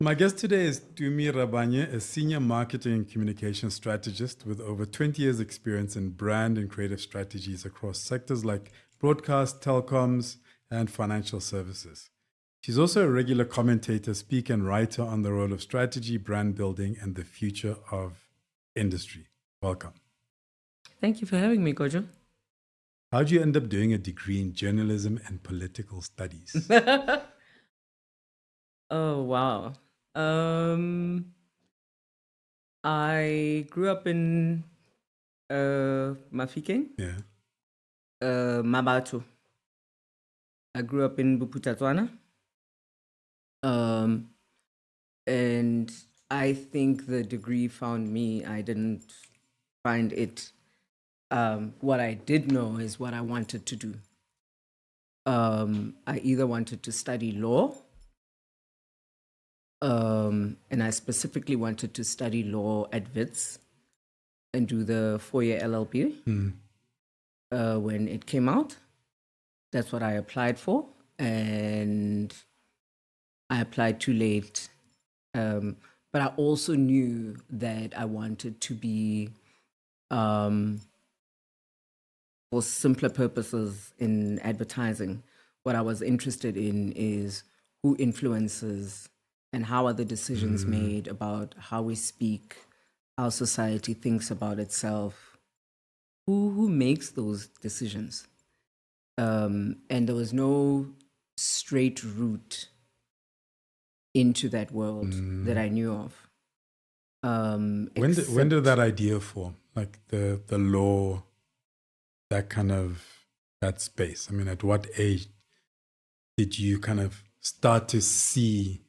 My guest today is Tumi Rabanye, a senior marketing and communication strategist with over 20 years' experience in brand and creative strategies across sectors like broadcast, telecoms, and financial services. She's also a regular commentator, speaker, and writer on the role of strategy, brand building, and the future of industry. Welcome. Thank you for having me, Kojo. How'd you end up doing a degree in journalism and political studies? Oh, wow. I grew up in Mafikeng, Yeah. Mabatu. I grew up in Buputatswana. And I think the degree found me. I didn't find it. What I did know is what I wanted to do. I either wanted to study law, and I specifically wanted to study law at Wits and do the 4-year LLB when it came out. That's what I applied for, and I applied too late. But I also knew that I wanted to be, for simpler purposes in advertising, what I was interested in is who influences and how are the decisions made about how we speak, how society thinks about itself, who makes those decisions. And there was no straight route into that world that I knew of. When did that idea form? Like the law, that space. I mean, at what age did you kind of start to see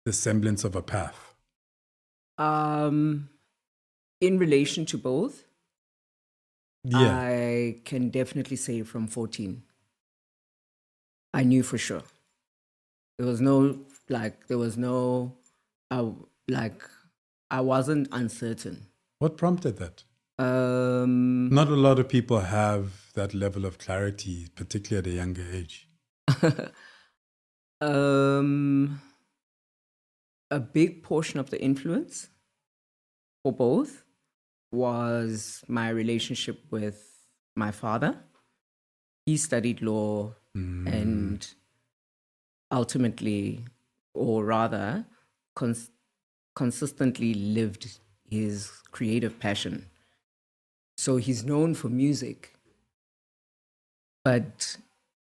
the semblance of a path? In relation to both, Yeah. I can definitely say from 14. I knew for sure. There was no, I wasn't uncertain. What prompted that? Um, Not a lot of people have that level of clarity, particularly at a younger age. A big portion of the influence for both was my relationship with my father. He studied law and ultimately, or rather, consistently lived his creative passion. So he's known for music, but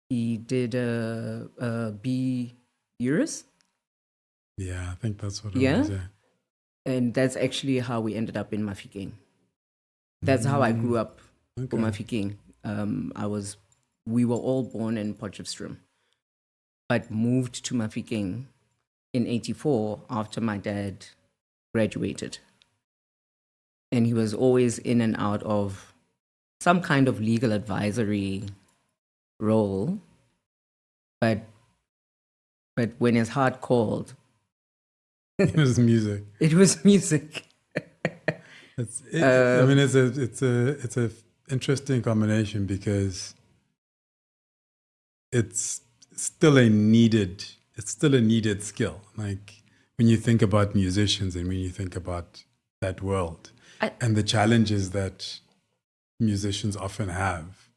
he did a B Juris. Yeah, I think that's what it Yeah. was. Yeah. And that's actually how we ended up in Mafikeng. That's how I grew up for Mafikeng. We were all born in Potchefstroom, but moved to Mafikeng in 84 after my dad graduated. And he was always in and out of some kind of legal advisory role. But when his heart called, It was music. it was music. I mean, it's a interesting combination because it's still a needed skill. Like when you think about musicians and when you think about that world and the challenges that musicians often have,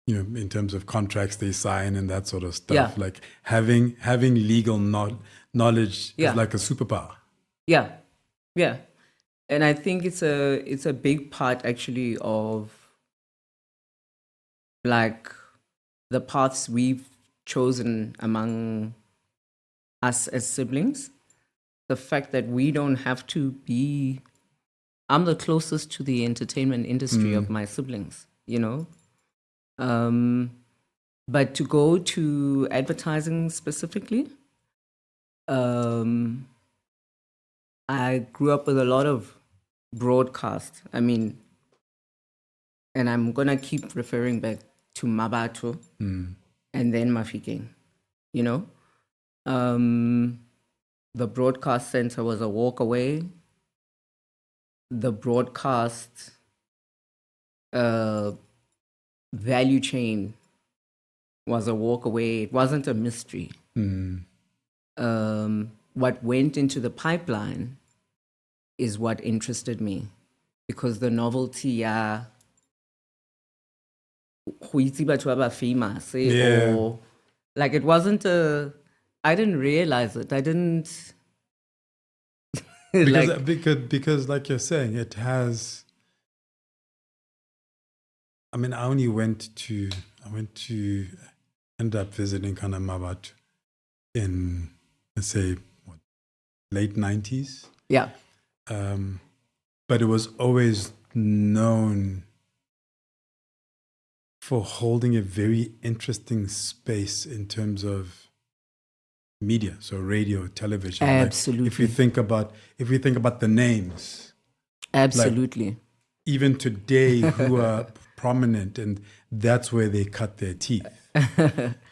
in terms of contracts they sign and that sort of stuff. Yeah. Like having legal knowledge is like a superpower. Yeah. And I think it's a big part actually of like the paths we've chosen among us as siblings. The fact that we don't have to be, I'm the closest to the entertainment industry of my siblings, but to go to advertising specifically, I grew up with a lot of broadcast. I mean, and I'm going to keep referring back to Mabatu and then Mafikeng, the broadcast center was a walk away. The broadcast value chain was a walk away. It wasn't a mystery. what went into the pipeline is what interested me, because the novelty, go itse batho ba ba famous, Yeah. or like it wasn't I didn't realize it. I didn't Because, like. because like you're saying, it has. I mean, I went to end up visiting kind of Mabat in, let's say, what, late 90s. Yeah. But it was always known for holding a very interesting space in terms of media, so radio, television. Absolutely. Like if we think about the names, Absolutely. even today, who are prominent, and that's where they cut their teeth.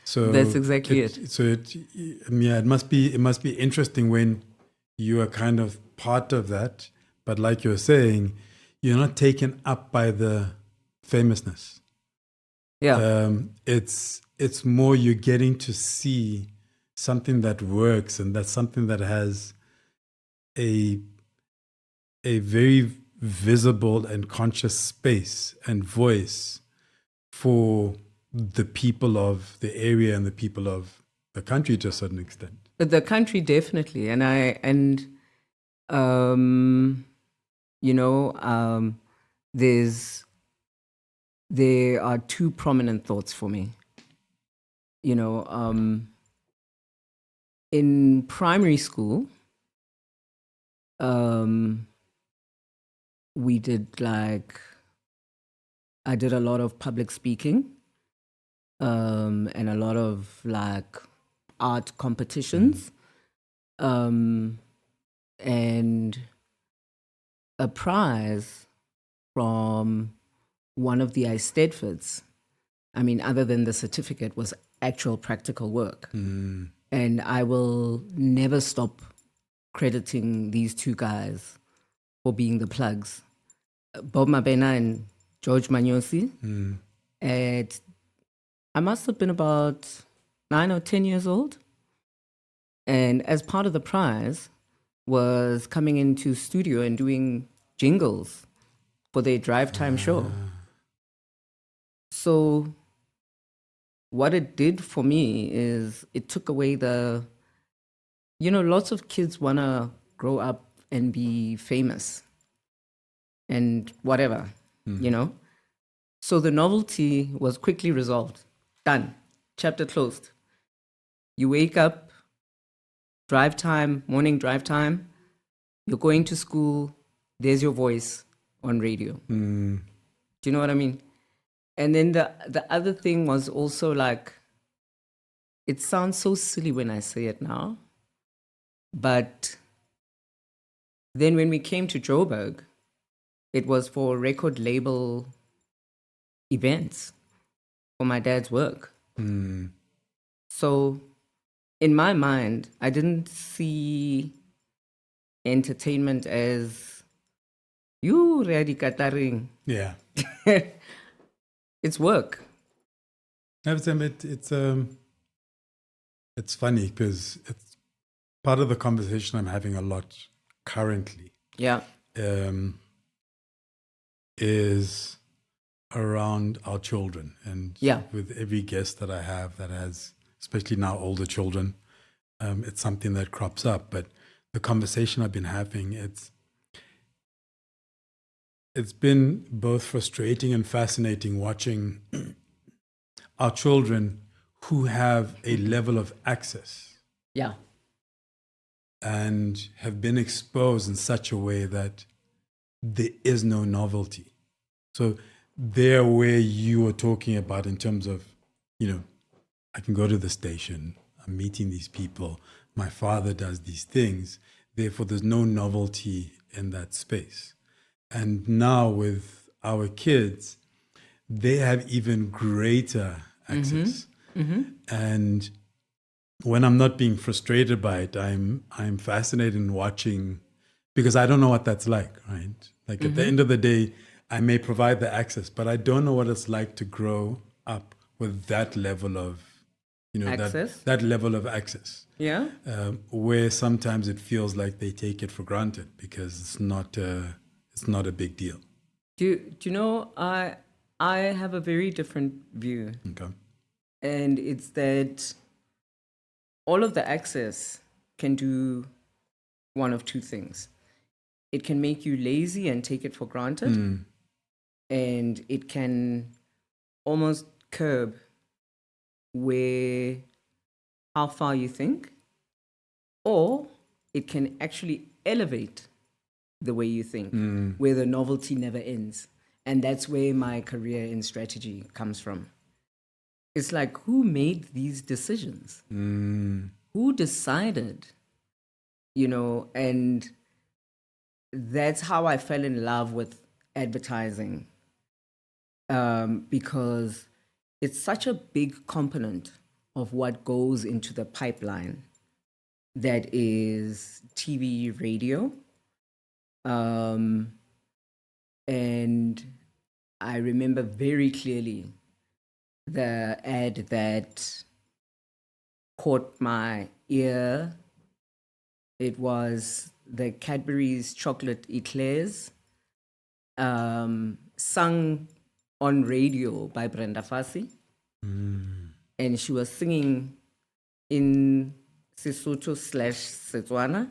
So That's exactly it. So it must be interesting when you are kind of part of that, but like you're saying, you're not taken up by the famousness. Yeah. It's more you're getting to see something that works, and that's something that has a very visible and conscious space and voice for the people of the area and the people of the country to a certain extent. But the country definitely, you know, there are two prominent thoughts for me. You know, in primary school, we did I did a lot of public speaking, and a lot of like art competitions, and a prize from one of the Eisteddfords, I mean, other than the certificate, was actual practical work. And I will never stop crediting these two guys for being the plugs. Bob Mabena and George Manyosi. I must have been about 9 or 10 years old. And as part of the prize was coming into studio and doing jingles for their drive time show. So what it did for me is it took away lots of kids want to grow up and be famous and whatever, So the novelty was quickly resolved. Done. Chapter closed. You wake up, drive time, morning drive time, you're going to school, there's your voice on radio. Do you know what I mean? And then the other thing was also like, it sounds so silly when I say it now, but then when we came to Joburg, it was for record label events for my dad's work. So in my mind, I didn't see entertainment as you ready kataring. Yeah. It's work. It's funny because it's part of the conversation I'm having a lot currently. Yeah. Is around our children, and Yeah. with every guest that I have that has, especially now, older children, it's something that crops up. But the conversation I've been having, it's been both frustrating and fascinating watching our children who have a level of access. Yeah. And have been exposed in such a way that there is no novelty. So there, where you were talking about in terms of, I can go to the station, I'm meeting these people, my father does these things, therefore there's no novelty in that space. And now with our kids, they have even greater access. And when I'm not being frustrated by it, I'm fascinated in watching, because I don't know what that's like, right? Like at the end of the day, I may provide the access, but I don't know what it's like to grow up with that level of Access. that level of access. Yeah. Where sometimes it feels like they take it for granted because it's not a big deal. Do you know, I have a very different view. Okay. And it's that all of the access can do one of two things. It can make you lazy and take it for granted. And it can almost curb how far you think, or it can actually elevate the way you think, where the novelty never ends. And that's where my career in strategy comes from. It's like, who made these decisions? Who decided? And that's how I fell in love with advertising, because it's such a big component of what goes into the pipeline that is TV, radio. And I remember very clearly the ad that caught my ear. It was the Cadbury's chocolate eclairs, sung on radio by Brenda Fassie. And she was singing in Sesotho/Setswana.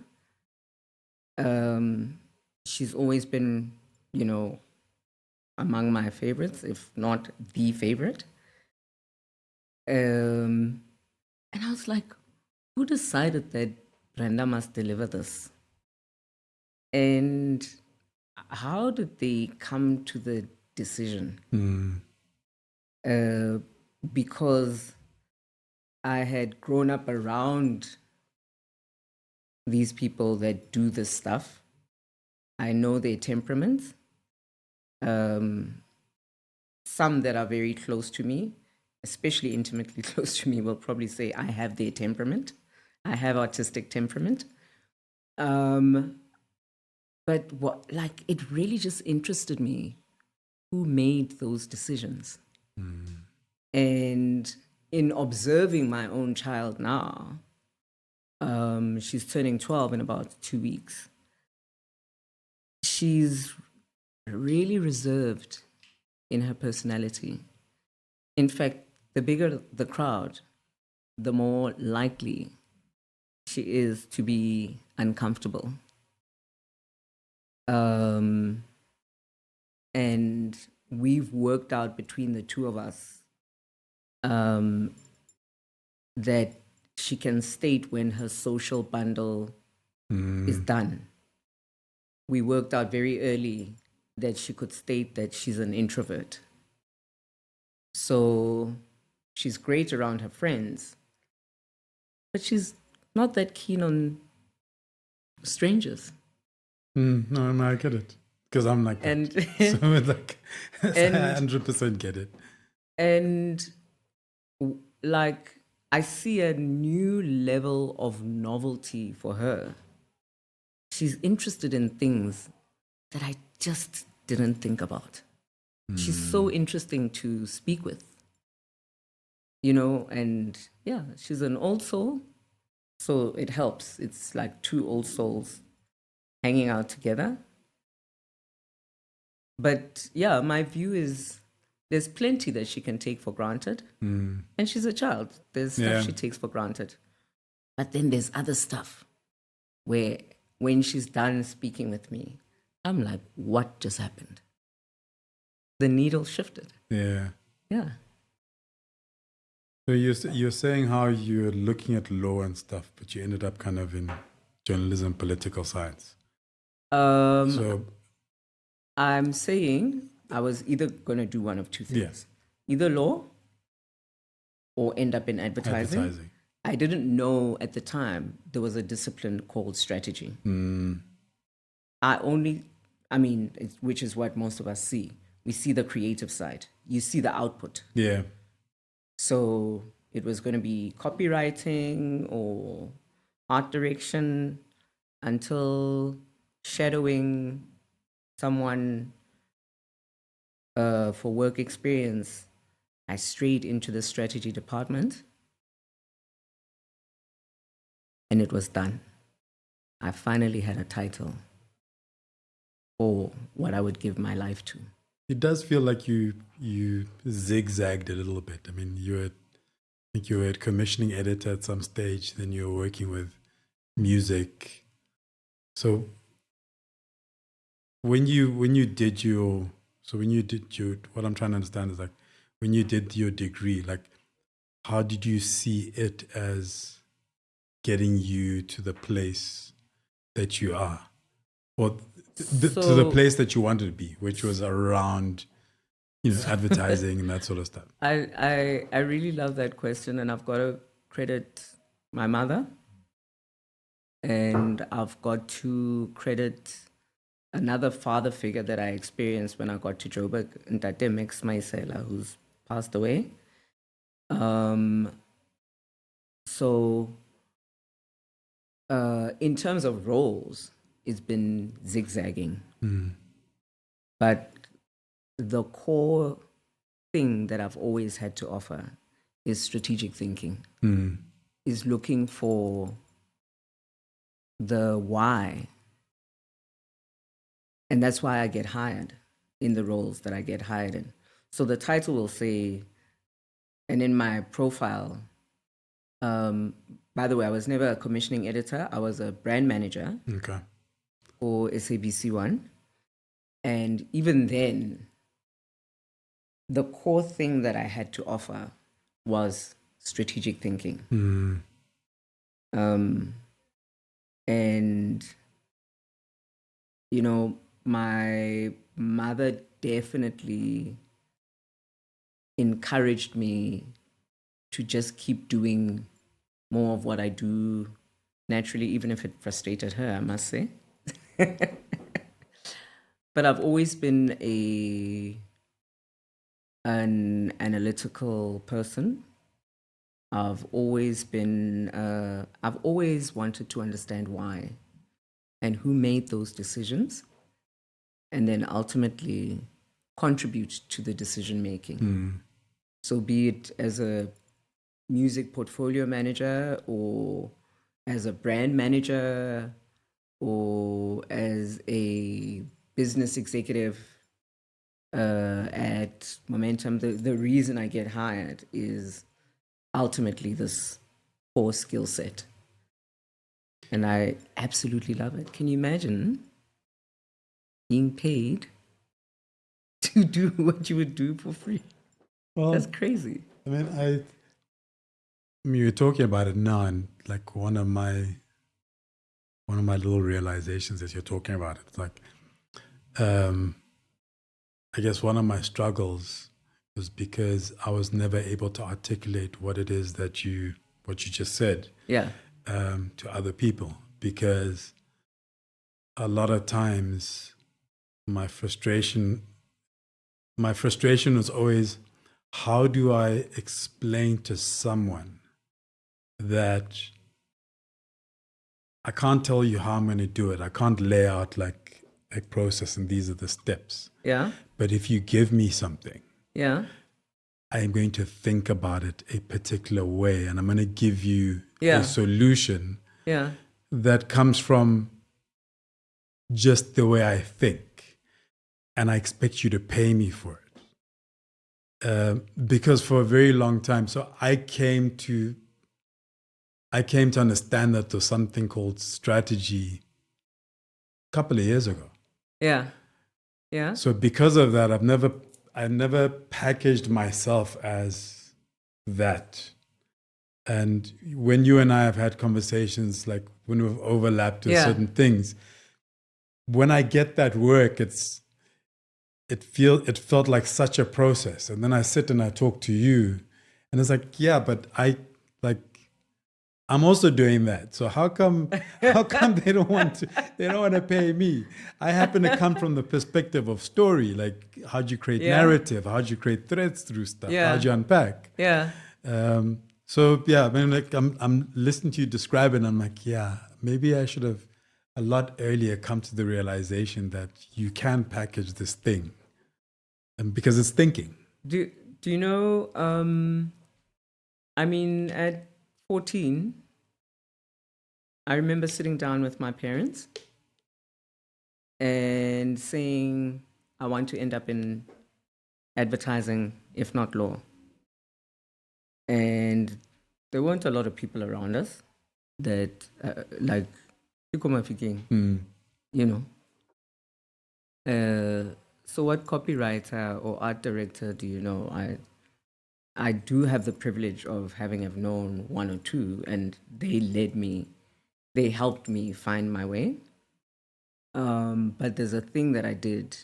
She's always been, among my favorites, if not the favorite. And I was like, who decided that Brenda must deliver this? And how did they come to the decision? Because I had grown up around these people that do this stuff. I know their temperaments. Some that are very close to me, especially intimately close to me, will probably say I have their temperament. I have artistic temperament. But it really just interested me who made those decisions. And in observing my own child now, she's turning 12 in about 2 weeks. She's really reserved in her personality. In fact, the bigger the crowd, the more likely she is to be uncomfortable. And we've worked out between the two of us that she can state when her social bundle is done. We worked out very early that she could state that she's an introvert. So she's great around her friends, but she's not that keen on strangers. No, I get it. Because I'm like that. And So it's like, I 100% get it. And I see a new level of novelty for her. She's interested in things that I just didn't think about. She's so interesting to speak with, and yeah, she's an old soul. So it helps. It's like two old souls hanging out together. But yeah, my view is there's plenty that she can take for granted. And she's a child. There's stuff she takes for granted. But then there's other stuff where when she's done speaking with me, I'm like, what just happened? The needle shifted. Yeah. Yeah. So you're saying how you're looking at law and stuff, but you ended up kind of in journalism, political science. So I'm saying I was either going to do one of two things. Either law or end up in advertising. I didn't know at the time there was a discipline called strategy. Which is what most of us see. We see the creative side. You see the output. Yeah. So it was going to be copywriting or art direction until shadowing someone for work experience. I strayed into the strategy department. and it was done. I finally had a title for what I would give my life to. It does feel like you zigzagged a little bit. I mean, I think you were a commissioning editor at some stage, then you were working with music. So when you did your what I'm trying to understand is like when you did your degree, like how did you see it as getting you to the place that you are, or to the place that you wanted to be, which was around, advertising and that sort of stuff? I really love that question, and I've got to credit my mother, and I've got to credit another father figure that I experienced when I got to Joburg, Ntate Max Maisela, who's passed away. In terms of roles, it's been zigzagging. But the core thing that I've always had to offer is strategic thinking, is looking for the why. And that's why I get hired in the roles that I get hired in. So the title will say, and in my profile, by the way, I was never a commissioning editor. I was a brand manager for SABC One. And even then, the core thing that I had to offer was strategic thinking. And, my mother definitely encouraged me to just keep doing more of what I do naturally, even if it frustrated her, I must say. But I've always been an analytical person. I've always wanted to understand why and who made those decisions, and then ultimately contribute to the decision making. So be it as a music portfolio manager, or as a brand manager, or as a business executive at Momentum, the reason I get hired is ultimately this core skill set. And I absolutely love it. Can you imagine being paid to do what you would do for free? Well, that's crazy. I mean, you're talking about it now, and like one of my little realizations as you're talking about it, it's like, I guess one of my struggles was because I was never able to articulate what it is what you just said, to other people, because a lot of times my frustration was always, how do I explain to someone that I can't tell you how I'm going to do it. I can't lay out like a process and these are the steps. Yeah. But if you give me something, yeah, I am going to think about it a particular way, and I'm going to give you Yeah. a solution yeah, that comes from just the way I think, and I expect you to pay me for it. Because for a very long time, so I came to understand that there's something called strategy a couple of years ago. yeah, yeah, So because of that, I've never packaged myself as that. And when you and I have had conversations, like when we've overlapped with certain things, when I get that work, it felt like such a process. And then I sit and I talk to you, and it's like, yeah, but I'm also doing that. So how come they don't want to pay me? I happen to come from the perspective of story, like how'd you create narrative, how'd you create threads through stuff, how'd you unpack? yeah. So yeah, I mean, like I'm listening to you describe it, and I'm like, yeah, maybe I should have a lot earlier come to the realization that you can package this thing, and because it's thinking. Do you know? I mean, at 14, I remember sitting down with my parents and saying, I want to end up in advertising, if not law. And there weren't a lot of people around us that, like, Mafikeng, you know. So what copywriter or art director do you know? I do have the privilege of having have known one or two, and they helped me find my way. But there's a thing that I did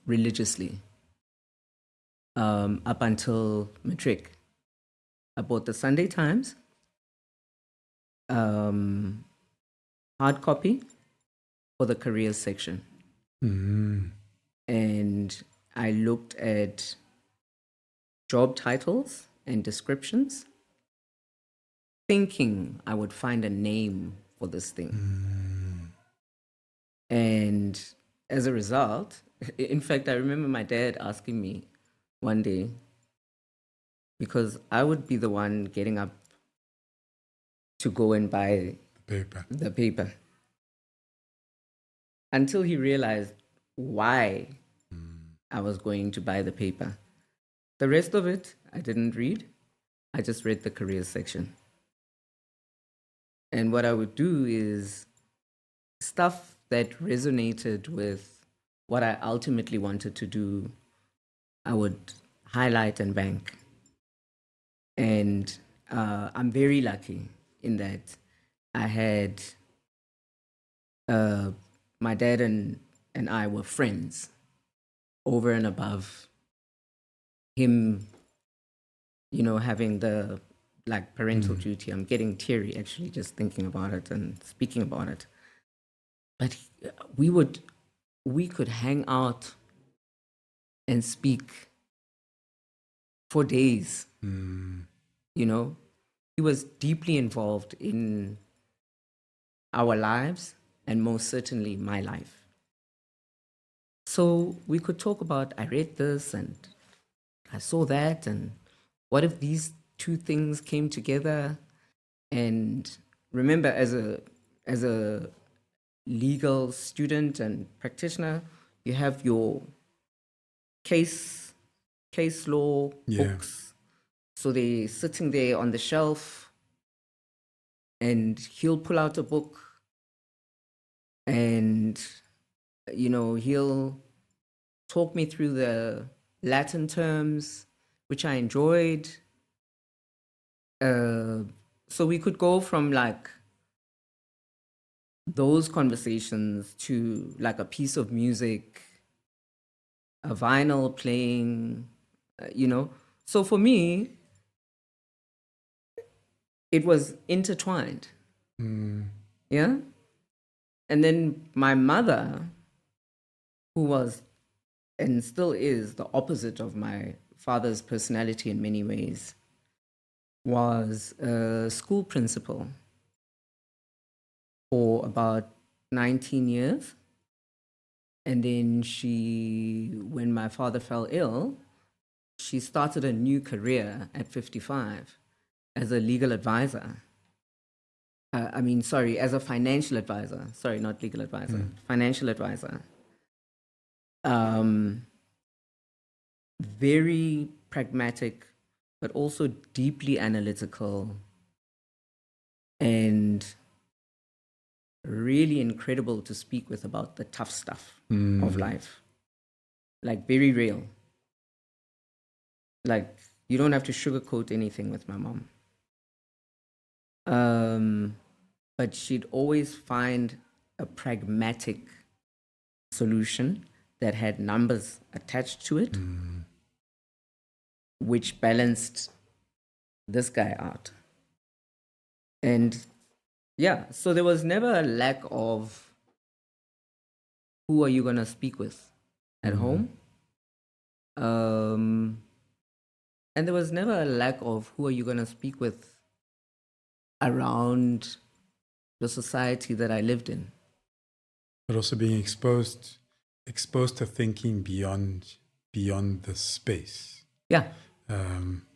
religiously up until matric. I bought the Sunday Times, hard copy for the careers section. And I looked at job titles and descriptions, thinking I would find a name for this thing. And as a result, in fact, I remember my dad asking me one day, because I would be the one getting up to go and buy the paper, until he realized why I was going to buy the paper. The rest of it, I didn't read. I just read the careers section. And what I would do is stuff that resonated with what I ultimately wanted to do, I would highlight and bank. And I'm very lucky in that I had my dad and I were friends over and above him, having the like parental duty. I'm getting teary actually just thinking about it and speaking about it. But we could hang out and speak for days. He was deeply involved in our lives and most certainly my life. So we could talk about, I read this and I saw that, and what if these two things came together? And remember, as a legal student and practitioner, you have your case law books. So they're sitting there on the shelf, and he'll pull out a book and, he'll talk me through the Latin terms, which I enjoyed. So we could go from like those conversations to like a piece of music, a vinyl playing, So for me, it was intertwined. Yeah. And then my mother, who was and still is the opposite of my father's personality in many ways, was a school principal for about 19 years. And then when my father fell ill, she started a new career at 55 as a legal advisor. As a financial advisor. Sorry, not legal advisor, financial advisor. Very pragmatic, but also deeply analytical and really incredible to speak with about the tough stuff of life. Like very real. Like you don't have to sugarcoat anything with my mom. But she'd always find a pragmatic solution that had numbers attached to it, which balanced this guy out. And yeah, so there was never a lack of who are you going to speak with at home. And there was never a lack of who are you going to speak with around the society that I lived in. But also being exposed to thinking beyond the space. Yeah.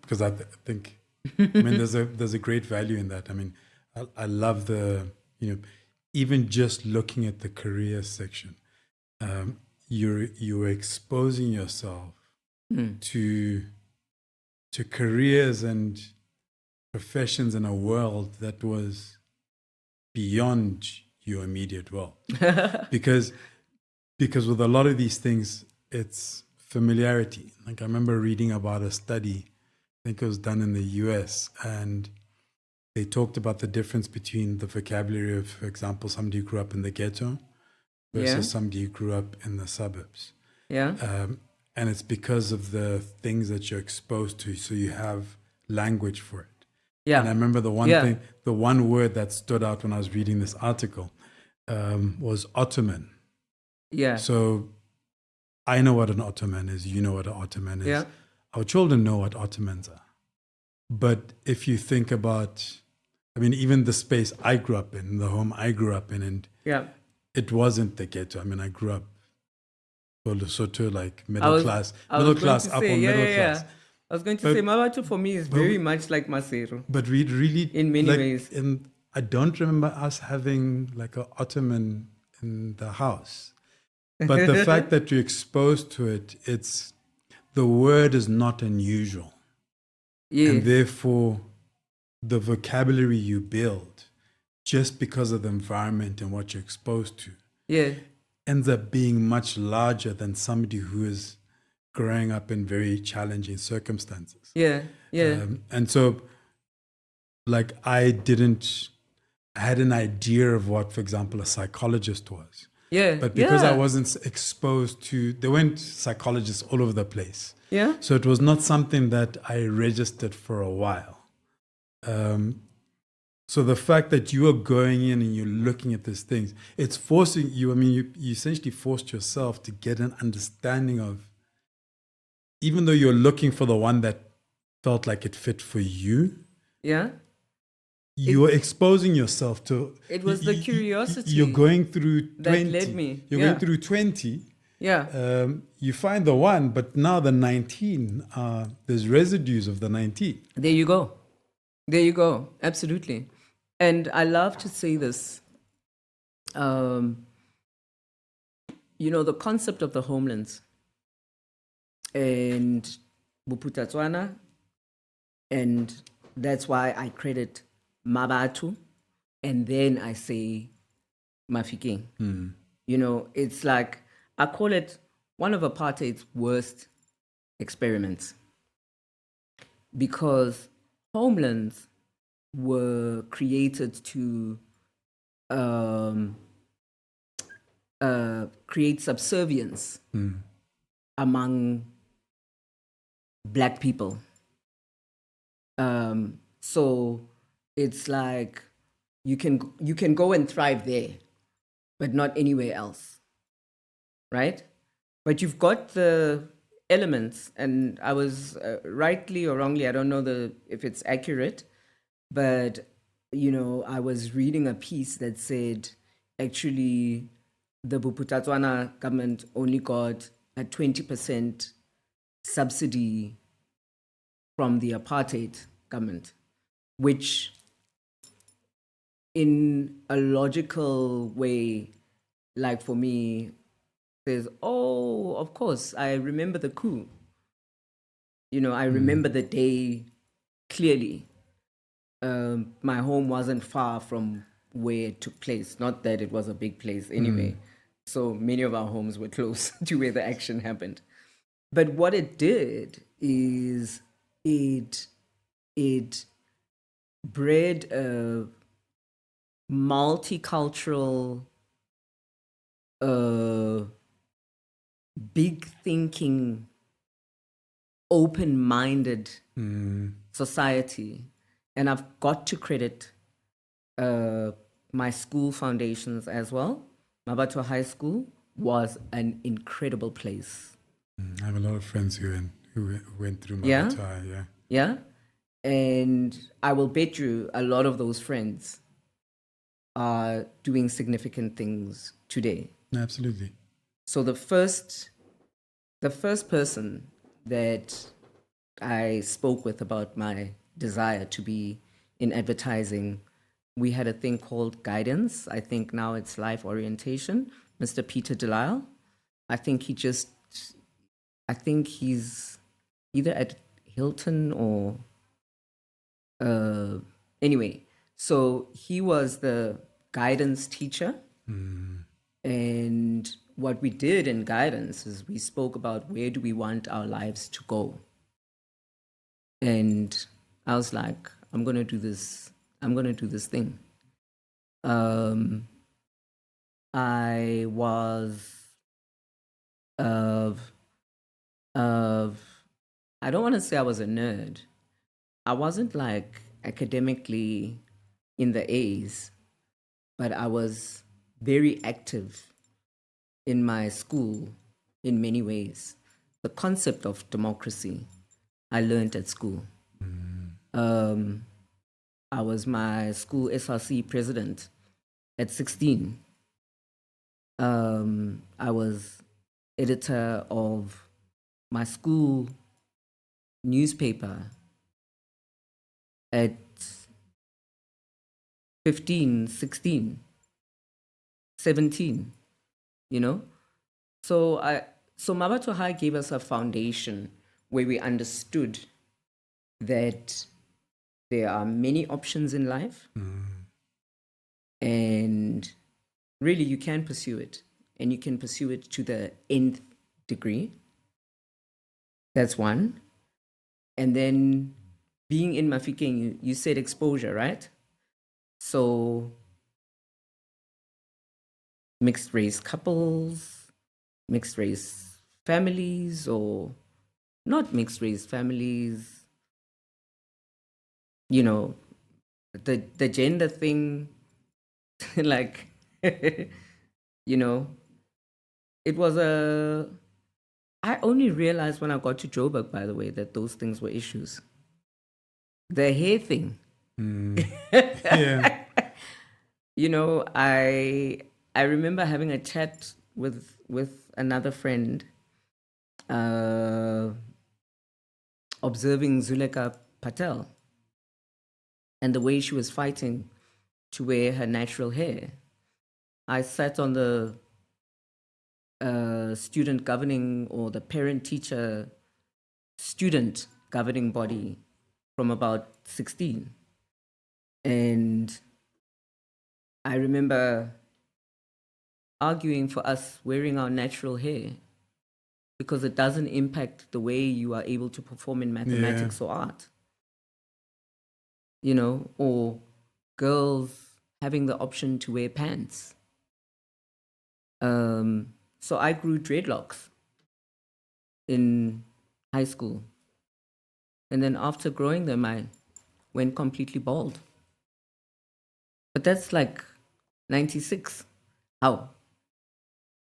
Because I think, there's a great value in that. I love the, even just looking at the career section, you're exposing yourself to careers and professions in a world that was beyond your immediate world. because with a lot of these things, it's familiarity. Like I remember reading about a study, I think it was done in the US, and they talked about the difference between the vocabulary of, for example, somebody who grew up in the ghetto versus somebody who grew up in the suburbs. Yeah. And it's because of the things that you're exposed to. So you have language for it. Yeah. And I remember the one word that stood out when I was reading this article was Ottoman. Yeah. So I know what an Ottoman is. You know what an Ottoman is. Yeah. Our children know what Ottomans are. But if you think about, even the space I grew up in, the home I grew up in, and it wasn't the ghetto. I grew up Lesotho, like middle class, upper class. I was going to say, Mabatu for me is very much like Maseru. But we really, in many ways. I don't remember us having like an Ottoman in the house. But the fact that you're exposed to it, the word is not unusual. Yeah. And therefore, the vocabulary you build, just because of the environment and what you're exposed to, ends up being much larger than somebody who is growing up in very challenging circumstances. And so, like, I had an idea of what, for example, a psychologist was. But because I wasn't exposed to, there weren't psychologists all over the place. So it was not something that I registered for a while. So the fact that you are going in and you're looking at these things, it's forcing you, you essentially forced yourself to get an understanding of, even though you're looking for the one that felt like it fit for you, you're exposing yourself to. It was the curiosity. You're going through 20. That led me. You're going through 20. You find the one, but now the 19, there's residues of the 19. There you go. Absolutely. And I love to say this. The concept of the homelands and Buputatswana, and that's why I credit Mabatu, and then I say Mafikeng. It's like, I call it one of apartheid's worst experiments, because homelands were created to create subservience among Black people. So it's like you can go and thrive there, but not anywhere else, right? But you've got the elements, and I was rightly or wrongly, I don't know if it's accurate, but I was reading a piece that said actually the Buputatswana government only got a 20% subsidy from the apartheid government, which in a logical way, like for me, says, oh, of course, I remember the coup. I remember the day clearly. My home wasn't far from where it took place. Not that it was a big place anyway. So many of our homes were close to where the action happened. But what it did is it bred a multicultural, big thinking, open-minded society. And I've got to credit my school foundations as well. Mabatu High School was an incredible place. I have a lot of friends who went through Mabatu High, Yeah. And I will bet you a lot of those friends are doing significant things today. Absolutely. So the first person that I spoke with about my desire to be in advertising we had a thing called guidance. I think now it's life orientation. Mr. Peter Delisle. I think he's either at Hilton or anyway. So he was the guidance teacher. And what we did in guidance is we spoke about where do we want our lives to go. And I was like, I'm going to do this thing. I was I don't want to say I was a nerd. I wasn't like academically in the A's, but I was very active in my school in many ways. The concept of democracy I learned at school. I was my school SRC president at 16. I was editor of my school newspaper at 15, 16, 17, you know? So Mabato High gave us a foundation where we understood that there are many options in life, and really you can pursue it, and you can pursue it to the nth degree. That's one. And then being in Mafikeng, you said exposure, right? So mixed race couples, mixed race families, or not mixed race families, you know, the gender thing, like, you know, it was I only realized when I got to Joburg, by the way, that those things were issues. The hair thing. Yeah. You know, I remember having a chat with another friend, observing Zuleka Patel and the way she was fighting to wear her natural hair. I sat on the student governing, or the parent-teacher student governing body from about 16. And I remember arguing for us wearing our natural hair because it doesn't impact the way you are able to perform in mathematics or art. You know, or girls having the option to wear pants. So I grew dreadlocks in high school. And then after growing them, I went completely bald. But that's like 96. How?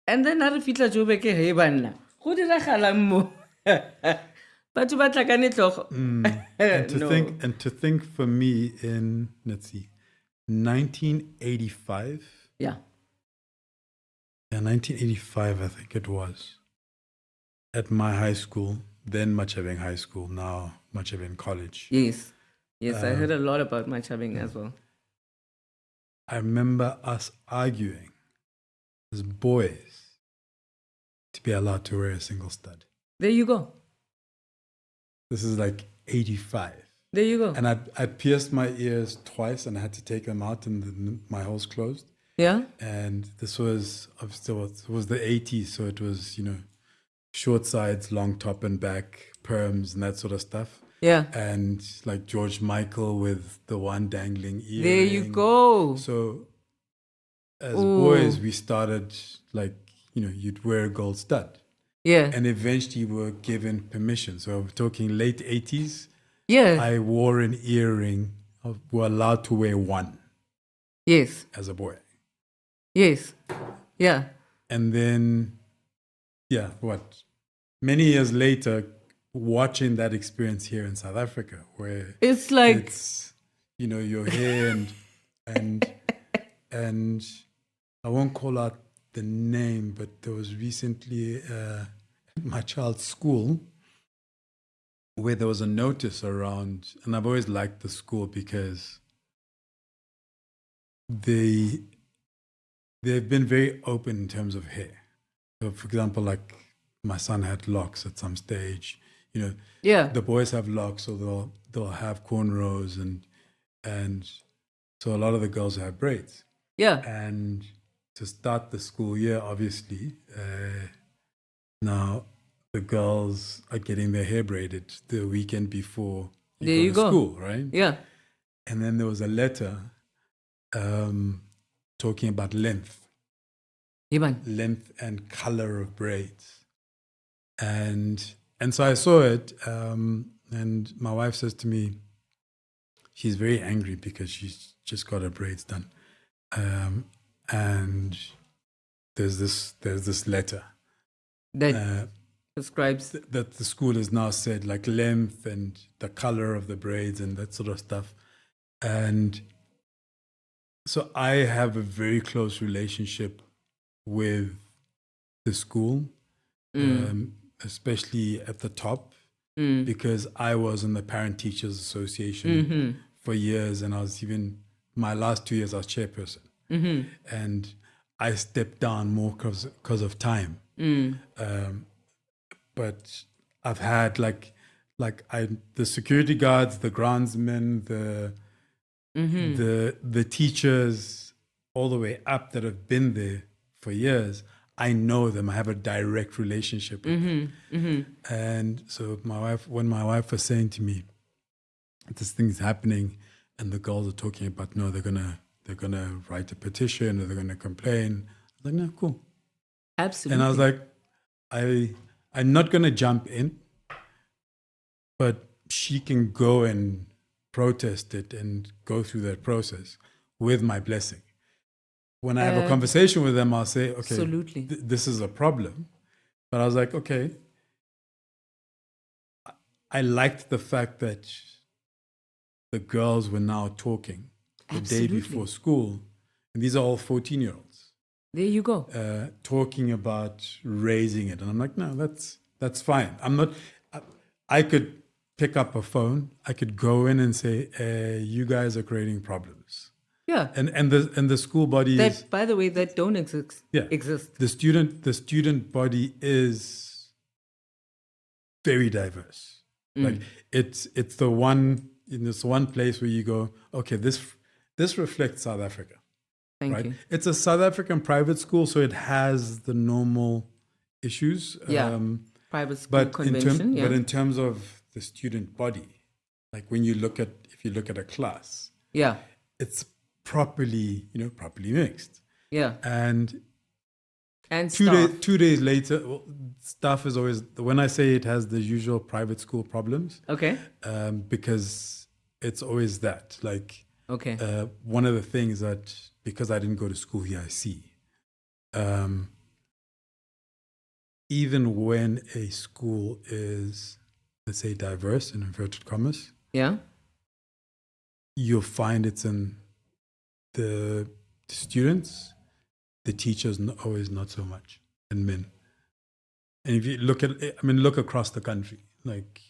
And then I fitla Joburg ke he banna. Go diragala mo. Batho ba tlakane tlogo. And to think for me in, let's see, 1985. Yeah. Yeah, 1985, I think it was. At my high school, then Machabeng High School, now Machabeng College. Yes. Yes, I heard a lot about Machabeng as well. I remember us arguing as boys to be allowed to wear a single stud. There you go. This is like 85. There you go. And I pierced my ears twice and I had to take them out and my hole's closed. Yeah. And this was, obviously, it was the 80s. So it was, you know, short sides, long top and back, perms and that sort of stuff. Yeah. And like George Michael with the one dangling earring. There you go. So as boys, we started like, you know, you'd wear a gold stud. Yeah. And eventually we were given permission. So we're talking late 80s. Yeah. I wore an earring. We're allowed to wear one. Yes. As a boy. Yes. Yeah. And then, yeah, many years later, watching that experience here in South Africa, where it's like, it's, you know, your hair and I won't call out the name, but there was recently at my child's school where there was a notice around, and I've always liked the school because they've been very open in terms of hair. So, for example, like my son had locks at some stage. Yeah. The boys have locks, so they'll have cornrows, and so a lot of the girls have braids. Yeah. And to start the school year, obviously, now the girls are getting their hair braided the weekend before There go you to go. school, right? Yeah. And then there was a letter talking about length and color of braids. And so I saw it, and my wife says to me, she's very angry because she's just got her braids done. And there's this letter That describes. that the school has now said, like, length and the color of the braids and that sort of stuff. And so I have a very close relationship with the school, especially at the top, because I was in the Parent Teachers Association for years, and I was even, my last 2 years, I was chairperson. And I stepped down more because of time. But I've had the security guards, the groundsmen, the teachers, all the way up that have been there for years. I know them. I have a direct relationship with them. And so when my wife was saying to me, this thing's happening, and the girls are talking about, no, they're gonna write a petition or they're gonna complain. I was like, no, cool. Absolutely. And I was like, I'm not gonna jump in, but she can go and protest it and go through that process with my blessing. When I have a conversation with them, I'll say, okay, absolutely. This is a problem. But I was like, okay, I liked the fact that the girls were now talking the day before school. And these are all 14-year-olds. There you go. Talking about raising it. And I'm like, no, that's fine. I could pick up a phone. I could go in and say, you guys are creating problems. Yeah. And the school body that, is, by the way, that don't exist. yeah, exist. The student body is very diverse. Like it's the one place where you go, okay, this reflects South Africa. Thank you. It's a South African private school, so it has the normal issues. Yeah. Private school convention. But in terms of the student body, like if you look at a class, yeah, it's properly mixed. Yeah. And 2 staff. days later, staff is always, when I say it has the usual private school problems. Okay. Because it's always that. Like, okay. One of the things that, because I didn't go to school here, I see. Even when a school is, let's say, diverse in inverted commas, yeah, you'll find it's in the students, the teachers always not so much, and men. And if you look look across the country, like,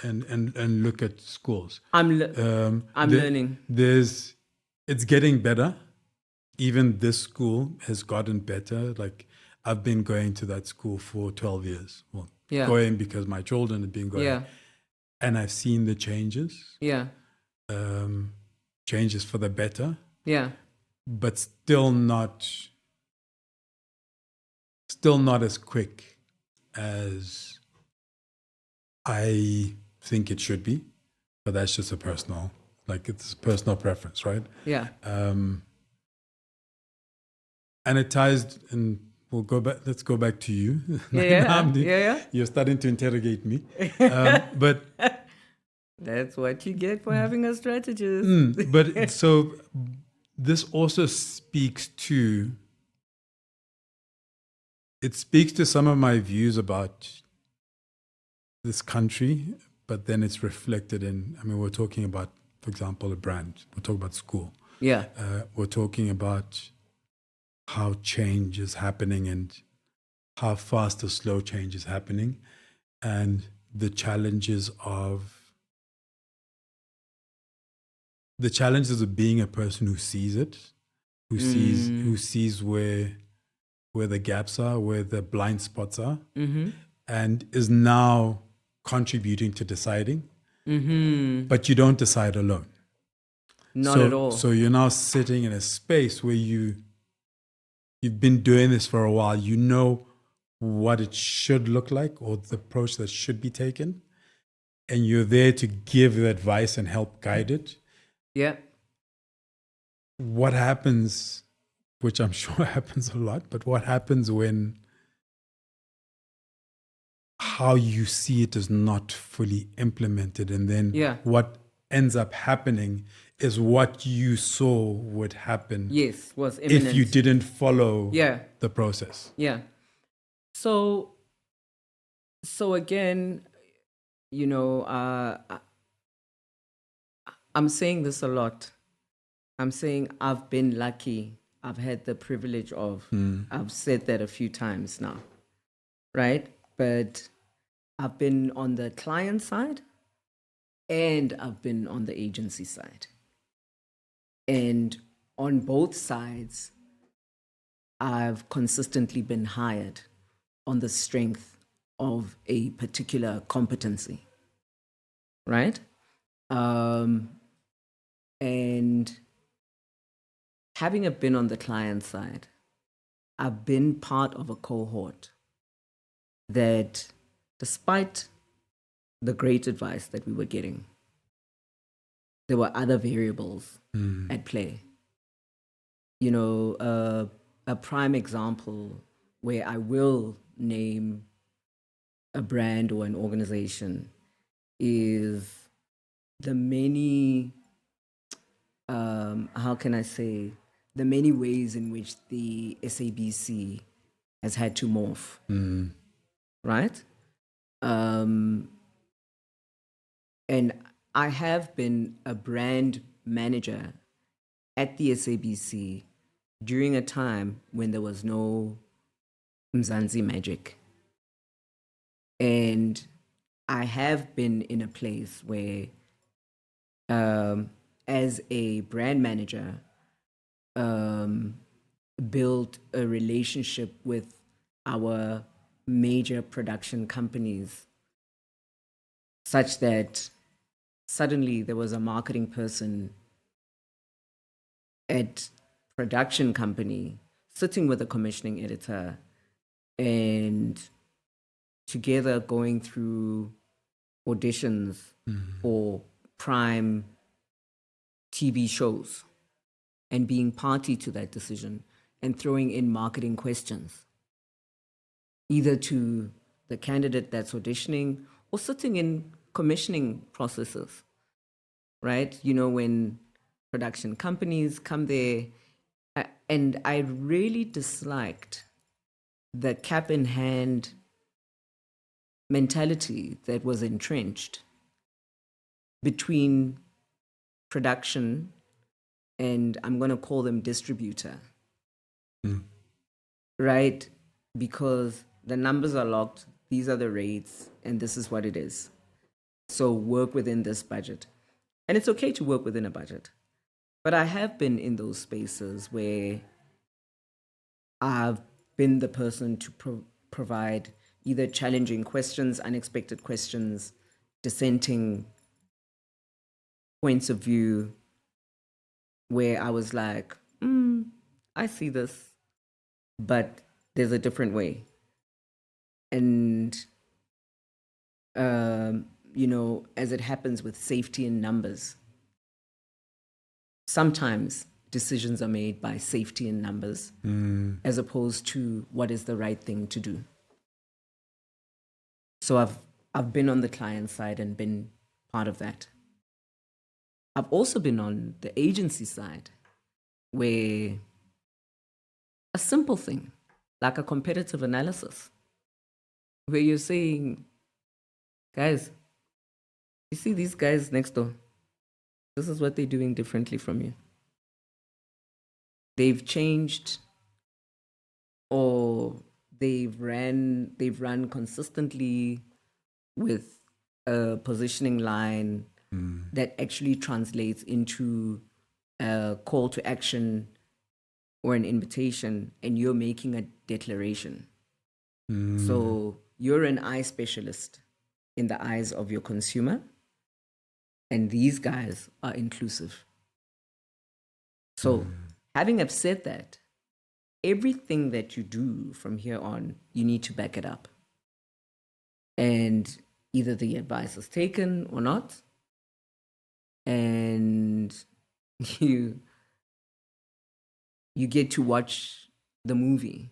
and look at schools. I'm learning. It's getting better. Even this school has gotten better. Like, I've been going to that school for 12 years. Well, going because my children have been going. Yeah. And I've seen the changes. Yeah. Changes for the better. Yeah. But still not as quick as I think it should be. But that's just it's a personal preference, right? Yeah. And it ties, and we'll go back. Let's go back to you. Yeah. You're starting to interrogate me, but that's what you get for having a strategist. But so this also speaks to some of my views about this country, but then it's reflected in, we're talking about, for example, a brand. We're talking about school. Yeah. We're talking about how change is happening and how fast or slow change is happening, and the challenges of being a person who sees it who sees where the gaps are, where the blind spots are, and is now contributing to deciding. But you don't decide alone. Not at all. So you're now sitting in a space where you've been doing this for a while. You know what it should look like or the approach that should be taken. And you're there to give the advice and help guide it. Yeah. What happens, which I'm sure happens a lot, but what happens when how you see it is not fully implemented, and then what ends up happening is what you saw would happen. Yes, was imminent. If you didn't follow the process. Yeah. So again, you know, I'm saying this a lot. I'm saying I've been lucky. I've had the privilege of, I've said that a few times now, right? But I've been on the client side and I've been on the agency side. And on both sides, I've consistently been hired on the strength of a particular competency, right? And having been on the client side, I've been part of a cohort that, despite the great advice that we were getting, there were other variables at play. You know, a prime example where I will name a brand or an organization is the many, how can I say, the many ways in which the SABC has had to morph, right? And I have been a brand manager at the SABC during a time when there was no Mzansi magic. And I have been in a place where, as a brand manager, built a relationship with our major production companies such that suddenly there was a marketing person at production company sitting with a commissioning editor and together going through auditions for prime TV shows and being party to that decision and throwing in marketing questions, either to the candidate that's auditioning or sitting in commissioning processes, right? You know, when production companies come there, and I really disliked the cap in hand mentality that was entrenched between production and, I'm going to call them, distributor, right? Because the numbers are locked, these are the rates, and this is what it is. So work within this budget. And it's okay to work within a budget. But I have been in those spaces where I've been the person to provide either challenging questions, unexpected questions, dissenting points of view, where I was like, I see this, but there's a different way. And, you know, as it happens with safety in numbers, sometimes decisions are made by safety in numbers as opposed to what is the right thing to do. So I've been on the client side and been part of that. I've also been on the agency side where a simple thing like a competitive analysis, where you're saying, guys, you see these guys next door, this is what they're doing differently from you. They've changed, or they've run consistently with a positioning line that actually translates into a call to action or an invitation and you're making a declaration. So you're an eye specialist in the eyes of your consumer, and these guys are inclusive. So having have said that, everything that you do from here on, you need to back it up. And either the advice is taken or not. And you get to watch the movie.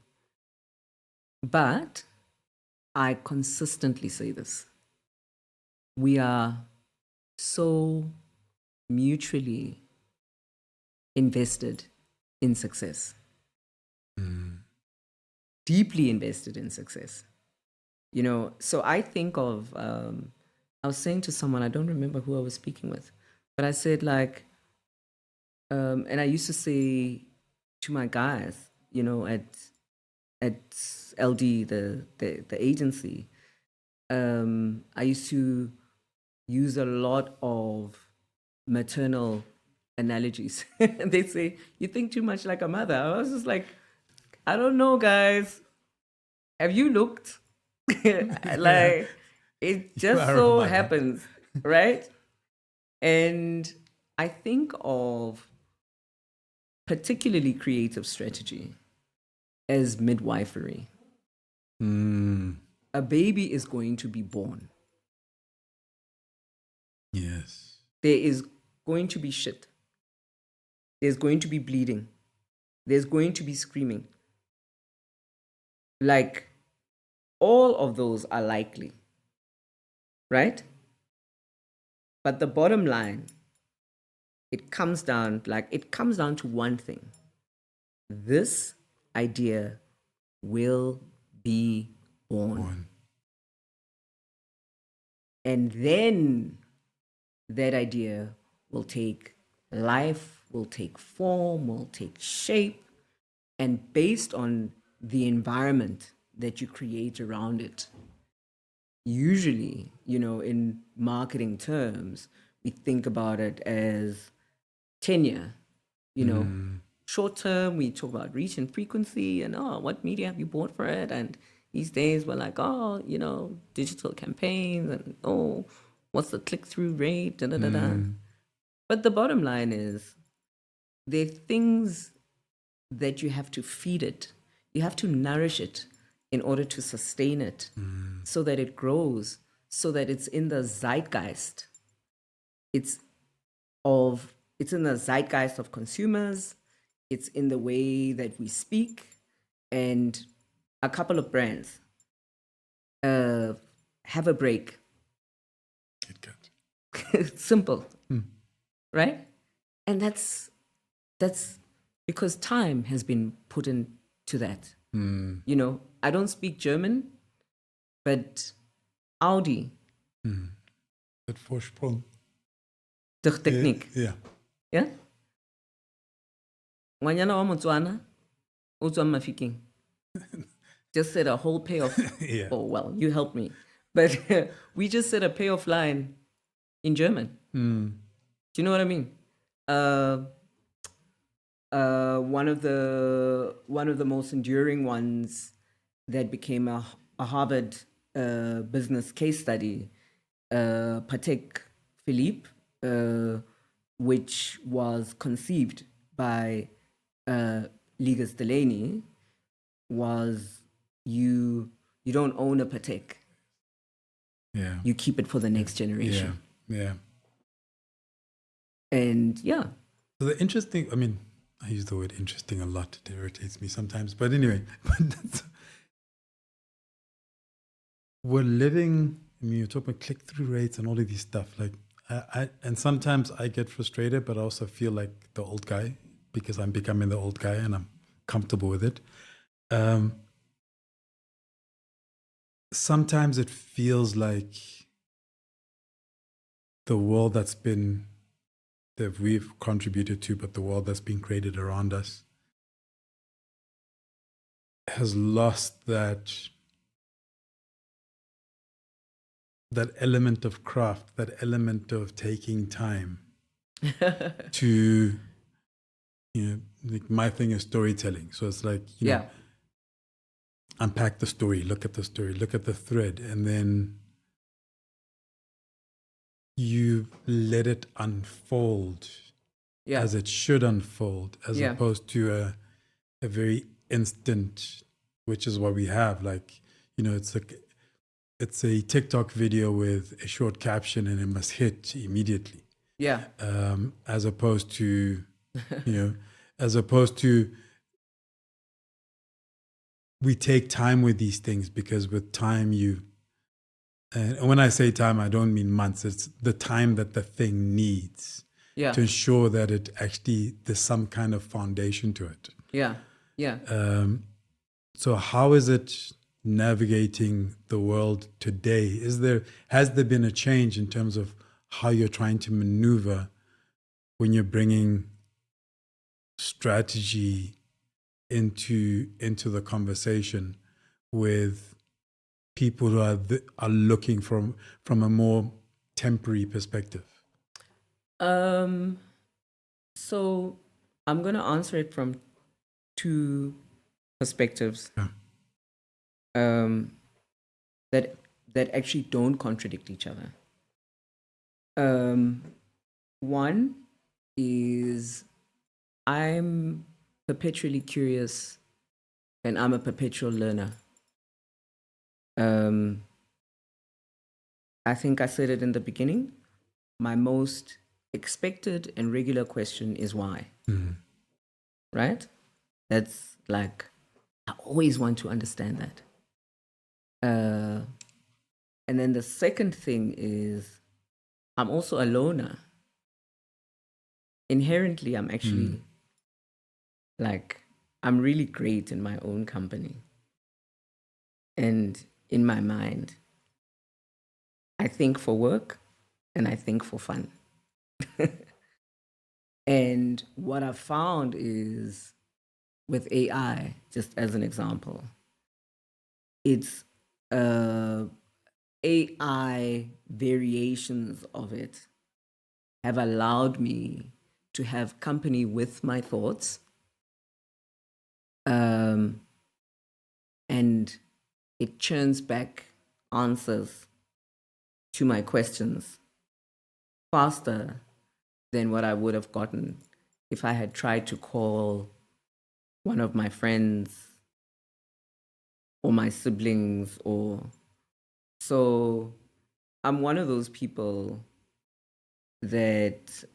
But I consistently say this. We are so mutually invested in success. Deeply invested in success. You know, so I think of, I was saying to someone, I don't remember who I was speaking with, but I said like, and I used to say to my guys, you know, at LD, the agency, I used to use a lot of maternal analogies. They say, you think too much like a mother. I was just like, I don't know, guys. Have you looked? Like, it just so happens, right? And I think of particularly creative strategy as midwifery. A baby is going to be born. Yes. There is going to be shit. There's going to be bleeding. There's going to be screaming. Like, all of those are likely, right? But the bottom line, it comes down to one thing. This idea will be born. And then that idea will take life, will take form, will take shape. And based on the environment that you create around it, usually, you know, in marketing terms, we think about it as tenure. You know, short term, we talk about reach and frequency and, oh, what media have you bought for it? And these days we're like, oh, you know, digital campaigns and, oh, what's the click-through rate? Da, da, da, da. But the bottom line is there are things that you have to feed it. You have to nourish it in order to sustain it so that it grows, so that it's in the zeitgeist. It's in the zeitgeist of consumers. It's in the way that we speak. And a couple of brands have a break. It's simple, right? And that's because time has been put into that. You know, I don't speak German, but Audi. Dat voorsprong. De techniek. Ja. Yeah? Wanyana wa Motswana, utswa Mafikeng. Just said a whole payoff. Yeah. Oh, well, you helped me. But we just said a payoff line in German. Do you know what I mean? One of the most enduring ones that became a Harvard business case study, Patek Philippe, which was conceived by Ligas Delaney, was you don't own a Patek. Yeah. You keep it for the next generation. Yeah. And yeah. So the interesting, I mean, I use the word interesting a lot. It irritates me sometimes. But anyway, we're living, I mean, you're talking about click-through rates and all of these stuff. Like, and sometimes I get frustrated, but I also feel like the old guy because I'm becoming the old guy and I'm comfortable with it. Sometimes it feels like the world that we've contributed to, but the world that's been created around us has lost that element of craft, that element of taking time to, like my thing is storytelling. So it's like, Yeah. Unpack the story, look at the story, look at the thread, and then you let it unfold Yeah. as it should unfold, as Yeah. opposed to a very instant, which is what we have. Like, it's a TikTok video with a short caption and it must hit immediately. Yeah. As opposed to, as opposed to, we take time with these things, because with time and when I say time, I don't mean months. It's the time that the thing needs Yeah. to ensure that there's some kind of foundation to it. Yeah. Yeah. So how is it navigating the world today? Has there been a change in terms of how you're trying to maneuver when you're bringing strategy into the conversation with people who are looking from a more temporary perspective? So I'm going to answer it from two perspectives. Yeah. That actually don't contradict each other. One is, I'm perpetually curious and I'm a perpetual learner. I think I said it in the beginning. My most expected and regular question is why. Right? That's like, I always want to understand that. And then the second thing is, I'm also a loner. Inherently, I'm actually I'm really great in my own company. And in my mind, I think for work and I think for fun. And what I've found is, with AI, just as an example, it's AI variations of it have allowed me to have company with my thoughts. And it churns back answers to my questions faster than what I would have gotten if I had tried to call one of my friends or my siblings. So I'm one of those people that,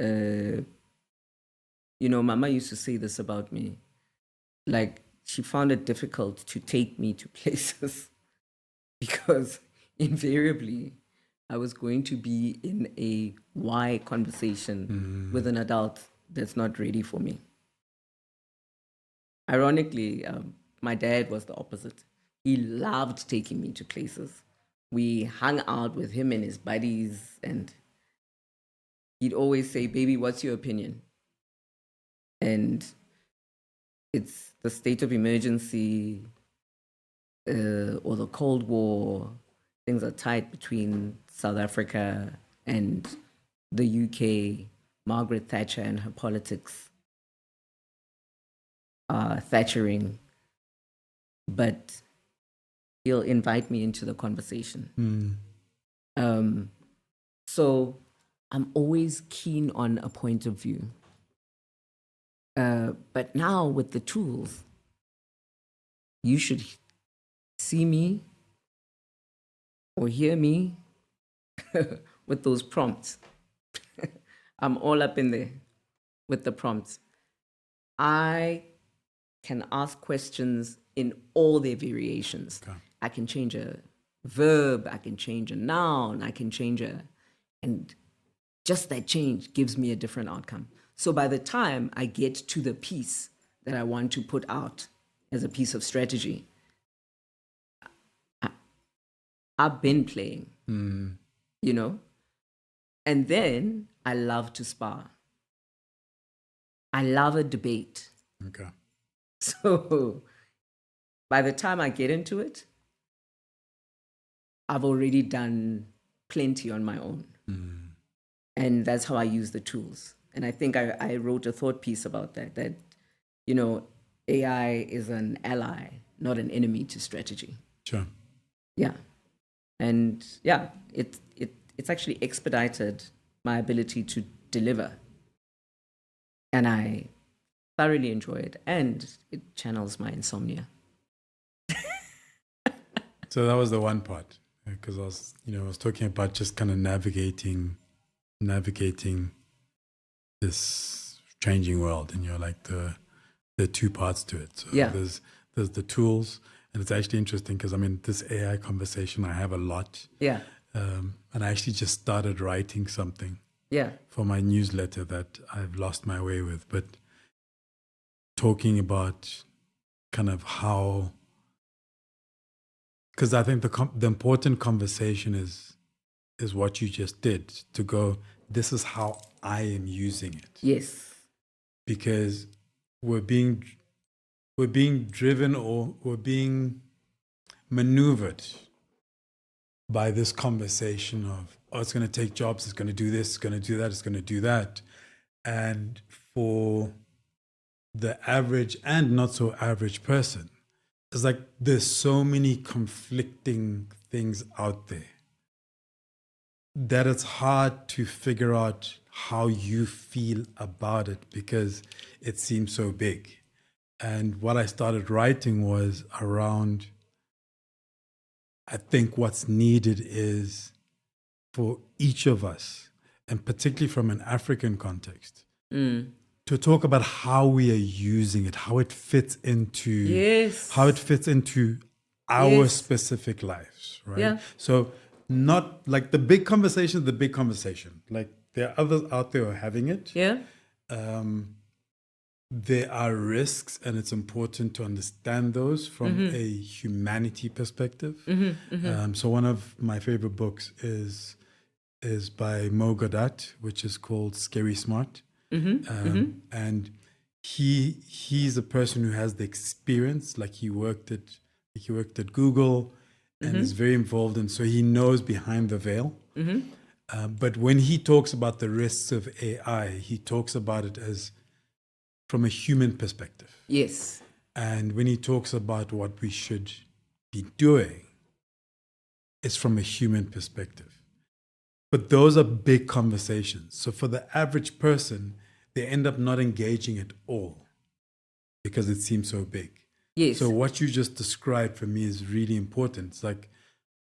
Mama used to say this about me. Like, she found it difficult to take me to places because invariably I was going to be in a why conversation with an adult that's not ready for me. Ironically, my dad was the opposite. He loved taking me to places. We hung out with him and his buddies, and he'd always say, "Baby, what's your opinion?" And it's the state of emergency or the Cold War. Things are tight between South Africa and the UK. Margaret Thatcher and her politics are Thatchering, but he'll invite me into the conversation. So I'm always keen on a point of view. But now with the tools, you should see me or hear me with those prompts. I'm all up in there with the prompts. I can ask questions in all their variations. Okay. I can change a verb, I can change a noun, and just that change gives me a different outcome. So by the time I get to the piece that I want to put out as a piece of strategy, I've been playing, And then I love to spar. I love a debate. Okay. So by the time I get into it, I've already done plenty on my own. And that's how I use the tools. And I think I wrote a thought piece about that you know, AI is an ally, not an enemy to strategy. Sure. Yeah. And yeah, it's actually expedited my ability to deliver. And I thoroughly enjoy it. And it channels my insomnia. So that was the one part, because I was talking about just kind of navigating this changing world, and you're like the two parts to it. So Yeah. there's the tools, and it's actually interesting because this AI conversation I have a lot. Yeah. And I actually just started writing something Yeah. for my newsletter that I've lost my way with, but talking about kind of how, because I think the important conversation is what you just did, to go, this is how I am using it. Yes. Because we're being driven, or we're being maneuvered by this conversation of, oh, it's going to take jobs, it's going to do this, it's going to do that, it's going to do that. And for the average and not so average person, it's like there's so many conflicting things out there that it's hard to figure out how you feel about it, because it seems so big. And what I started writing was around, I think what's needed is for each of us, and particularly from an African context, to talk about how we are using it, how it fits into Yes. our Yes. specific lives, right? Yeah. So not like the big conversation, like there are others out there who are having it. Yeah. There are risks, and it's important to understand those from a humanity perspective. So one of my favorite books is by Mo Goddard, which is called Scary Smart. And he's a person who has the experience, like he worked at Google and is very involved, and so he knows behind the veil. But when he talks about the risks of AI, he talks about it as from a human perspective. Yes. And when he talks about what we should be doing, it's from a human perspective. But those are big conversations. So for the average person, they end up not engaging at all because it seems so big. Yes. So what you just described for me is really important. It's like,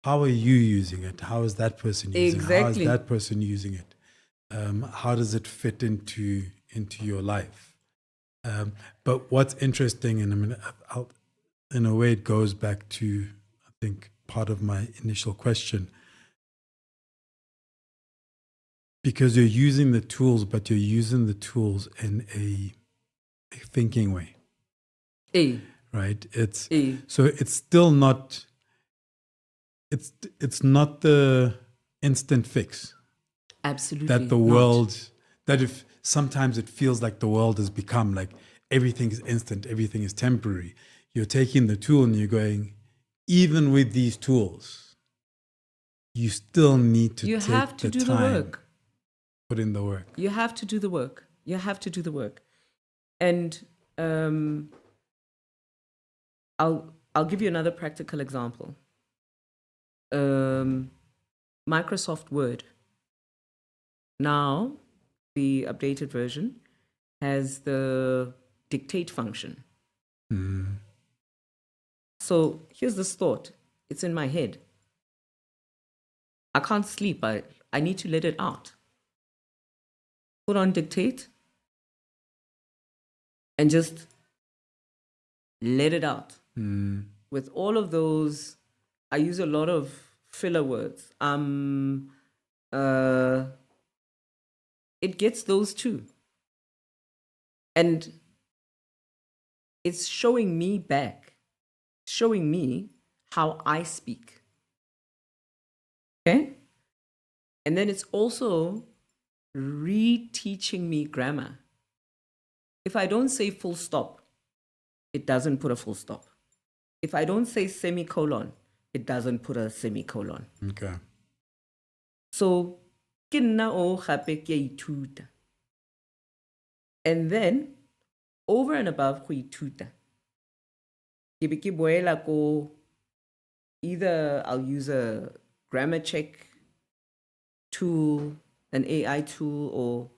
how are you using it? How is that person using it? How is Exactly. that person using it? How does it fit into your life? But what's interesting, and in a way, it goes back to, I think, part of my initial question. Because you're using the tools, but you're using the tools in a thinking way, right? So it's still not. It's not the instant fix Absolutely. that the world. That if sometimes it feels like the world has become like everything is instant, everything is temporary. You're taking the tool and you're going, even with these tools, you still need to You take have to the do the time, work. put in the work. You have to do the work. You have to do the work. And I'll give you another practical example. Microsoft Word. Now, the updated version has the dictate function. So here's this thought. It's in my head. I can't sleep. I need to let it out. Put on dictate and just let it out. With all of those, I use a lot of filler words. It gets those too. And it's showing me back, showing me how I speak. Okay? And then it's also reteaching me grammar. If I don't say full stop, it doesn't put a full stop. If I don't say semicolon, it doesn't put a semicolon. Okay. So, ke nna o gape ke a ithuta. And then over and above go ithuta, ke be ke boela ko either I'll use a grammar check tool, an AI tool,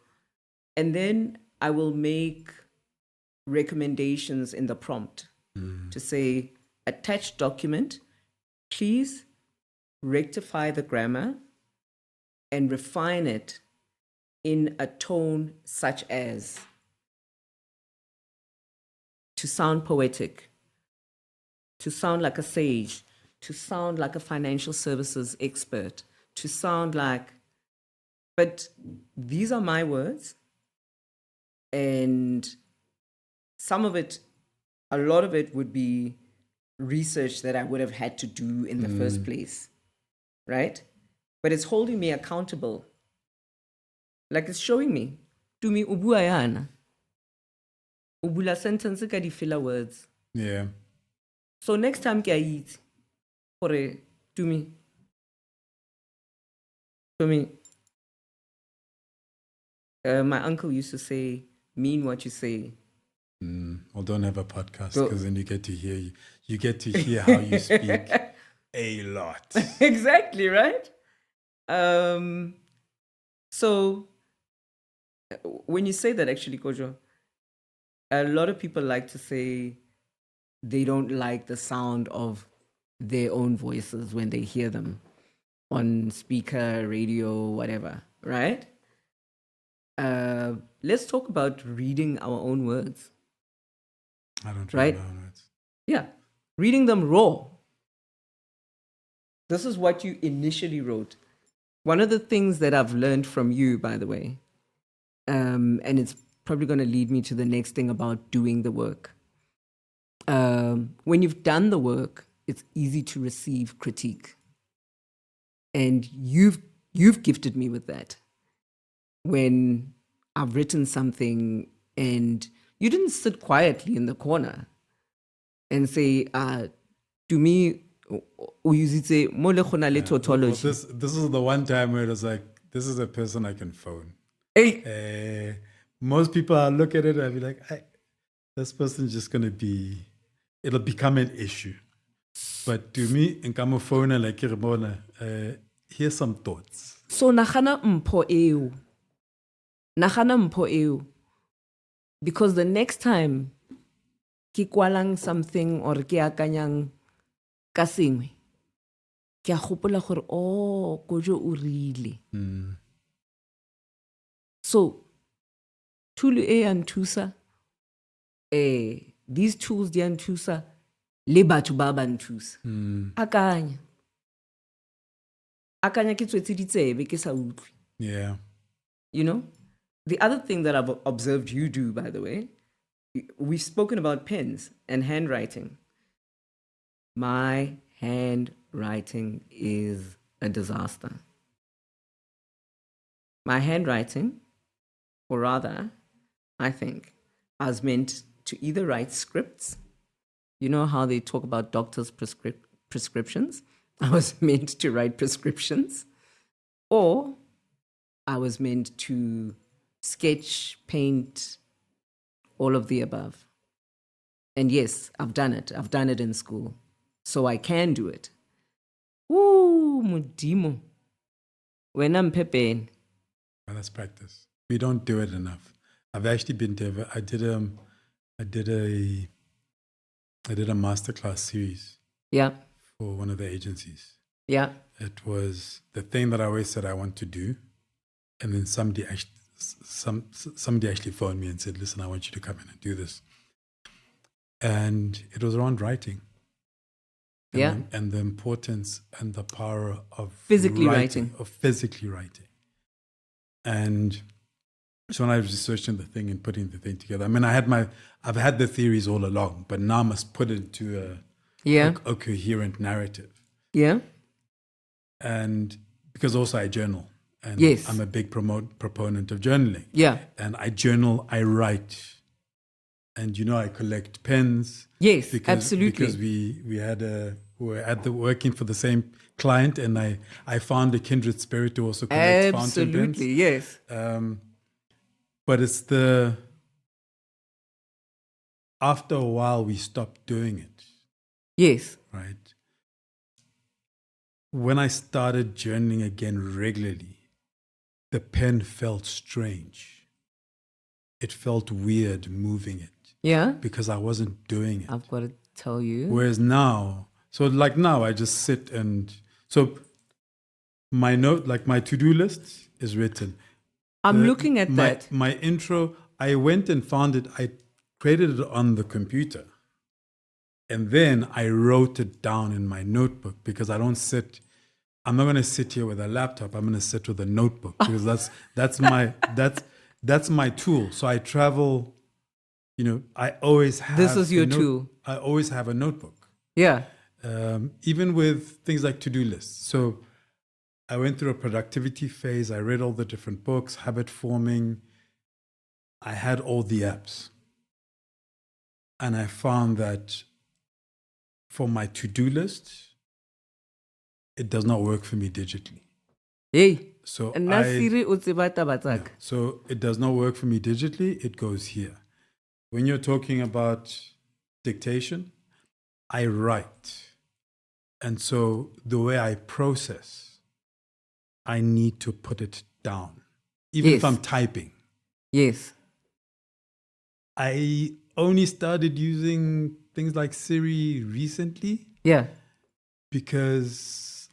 and then I will make recommendations in the prompt to say, attached document, please rectify the grammar and refine it in a tone such as to sound poetic, to sound like a sage, to sound like a financial services expert, to sound like, but these are my words. And some of it, a lot of it would be research that I would have had to do in the first place, right? But it's holding me accountable. Like it's showing me, Tumi ubua yana. Ubula sentence ka di filler words. Yeah. So next time ke a eat, Tumi, my uncle used to say, mean what you say. Well, don't have a podcast because then you get to hear how you speak a lot. Exactly, right? So when you say that, actually, Kojo, a lot of people like to say they don't like the sound of their own voices when they hear them on speaker, radio, whatever, right? Let's talk about reading our own words. I don't Right? read my own words. Yeah, reading them raw. This is what you initially wrote. One of the things that I've learned from you, by the way, and it's probably going to lead me to the next thing about doing the work. When you've done the work, it's easy to receive critique. And you've gifted me with that. When I've written something and you didn't sit quietly in the corner and say, to me, tautology. This is the one time where it was like, this is a person I can phone. Hey. Most people, I look at it and I'll be like, this person's just going to be, it'll become an issue. But to me, in phone and like, here's some thoughts. So, nagana mpho eo. Because the next time, ke kwalang something or ke akanyang ka sengwe, ke a gopola gore Kojo o rile. So tool e ya nthusa, these tools di a nthusa le batho ba ba nthusa. Akanya ke tswetse ditsebe ke sa utlwe. Yeah. You know, the other thing that I've observed you do, by the way, we've spoken about pens and handwriting. My handwriting is a disaster. My handwriting, or rather, I think, I was meant to either write scripts. You know how they talk about doctors' prescriptions? I was meant to write prescriptions. Or I was meant to sketch, paint, all of the above. And yes, I've done it. I've done it in school. So I can do it. Ooh, mudimo. When I'm pepin. Well, that's practice. We don't do it enough. I've actually been to, I did a masterclass series. Yeah. For one of the agencies. Yeah. It was the thing that I always said I want to do. And then somebody actually phoned me and said, listen, I want you to come in and do this. And it was around writing. And the importance and the power of physically writing. And so when I was researching the thing and putting the thing together, I mean, I've had the theories all along, but now I must put it into a coherent narrative. Yeah. And because also I journal. And yes. I'm a big proponent of journaling. Yeah. And I journal, I write. And I collect pens. Yes, absolutely. Because we were working for the same client, and I found a kindred spirit to also collect fountain pens. Absolutely, yes. But it's the after a while, we stopped doing it, Yes. right? When I started journaling again regularly, the pen felt strange. It felt weird moving it Yeah. because I wasn't doing it. I've got to tell you. Whereas now, so like now, I just sit and so my note, like my to-do list is written. I'm looking at my, that. My intro, I went and found it. I created it on the computer. And then I wrote it down in my notebook because I'm not going to sit here with a laptop. I'm going to sit with a notebook because that's my tool. So I travel, I always have. This is your tool. I always have a notebook. Yeah. Even with things like to-do lists. So I went through a productivity phase. I read all the different books, habit forming. I had all the apps. And I found that for my to-do list, it does not work for me digitally. Hey. So so it does not work for me digitally. It goes here. When you're talking about dictation, I write. And so the way I process, I need to put it down, even if I'm typing. Yes. I only started using things like Siri recently. Yeah. Because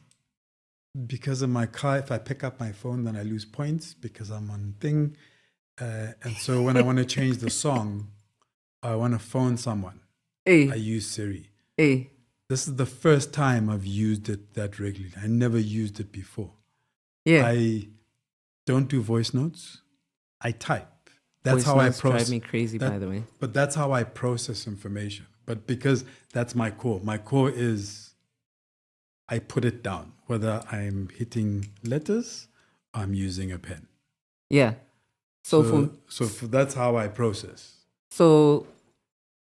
of my car, if I pick up my phone, then I lose points because I'm on thing. And so when I want to change the song, I want to phone someone, I use Siri. This is the first time I've used it that regularly. I never used it before. Yeah. I don't do voice notes. I type. That's how I process. Drive me crazy, by the way. But that's how I process information. But because that's my core. My core is I put it down, whether I'm hitting letters or I'm using a pen. Yeah. So that's how I process. So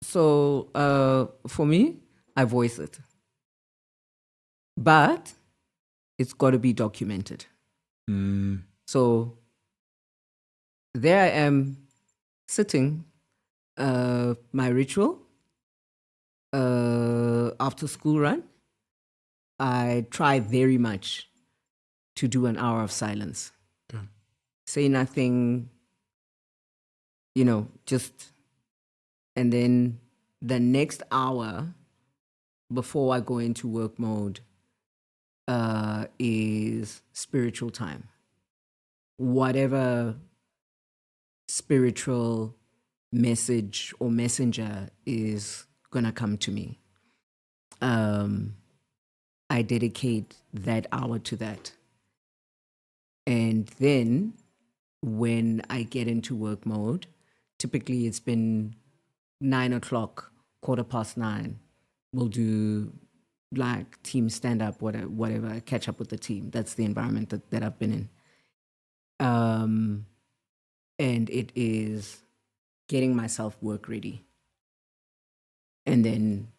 for me, I voice it. But it's got to be documented. So there I am sitting, my ritual, after school run. I try very much to do an hour of silence. Okay. Say nothing, just, and then the next hour before I go into work mode is spiritual time. Whatever spiritual message or messenger is gonna come to me. I dedicate that hour to that. And then when I get into work mode, typically it's been 9 o'clock, 9:15. We'll do like team stand up, whatever, catch up with the team. That's the environment that I've been in. And it is getting myself work ready. And then,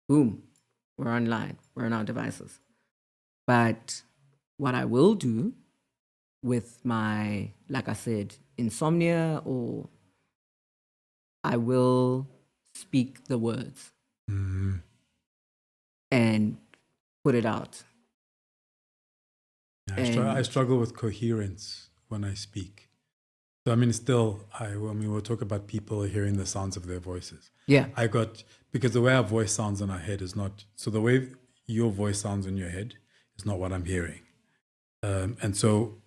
boom, we're online, we're on our devices. But what I will do with my, like I said, insomnia, or I will speak the words and put it out. Yeah, I struggle with coherence when I speak. So, we'll talk about people hearing the sounds of their voices. Yeah. Because the way our voice sounds in our head is not, so the way your voice sounds in your head is not what I'm hearing. And so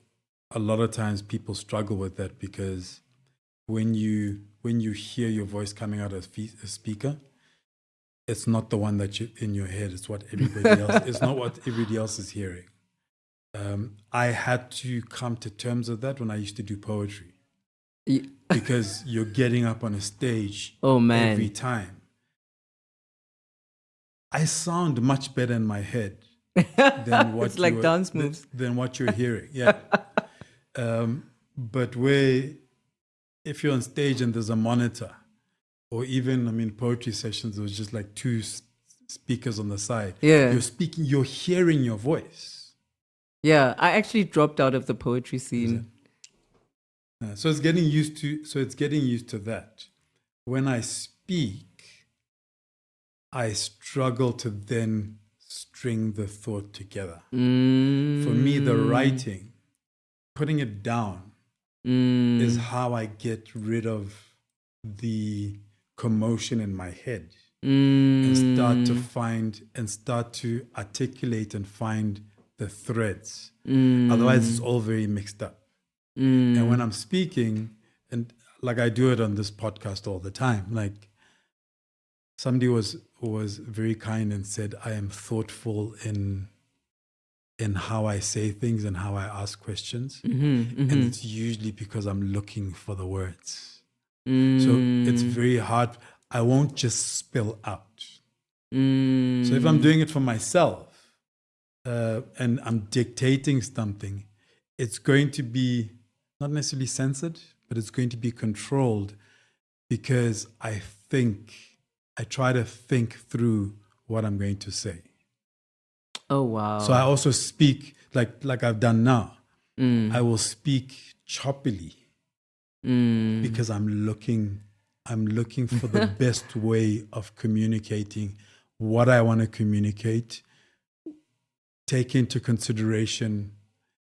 a lot of times people struggle with that because when you hear your voice coming out of a speaker, it's not the one that you in your head. It's what everybody else. It's not what everybody else is hearing. I had to come to terms with that when I used to do poetry, because you're getting up on a stage every time. I sound much better in my head than what it's like dance moves than what you're hearing. Yeah, but if you're on stage and there's a monitor, or even poetry sessions, it was just like two speakers on the side. Yeah, you're speaking, you're hearing your voice. Yeah, I actually dropped out of the poetry scene. So it's getting used to that. When I speak, speak, I struggle to then string the thought together. For me, the writing, putting it down, is how I get rid of the commotion in my head and start to articulate and find the threads. Otherwise, it's all very mixed up. And when I'm speaking, and like I do it on this podcast all the time, like somebody was very kind and said, I am thoughtful in how I say things and how I ask questions. And it's usually because I'm looking for the words. So it's very hard. I won't just spill out. So if I'm doing it for myself and I'm dictating something, it's going to be not necessarily censored, but it's going to be controlled because I try to think through what I'm going to say. Oh, wow. So I also speak like I've done now. I will speak choppily because I'm looking for the best way of communicating what I want to communicate. Take into consideration,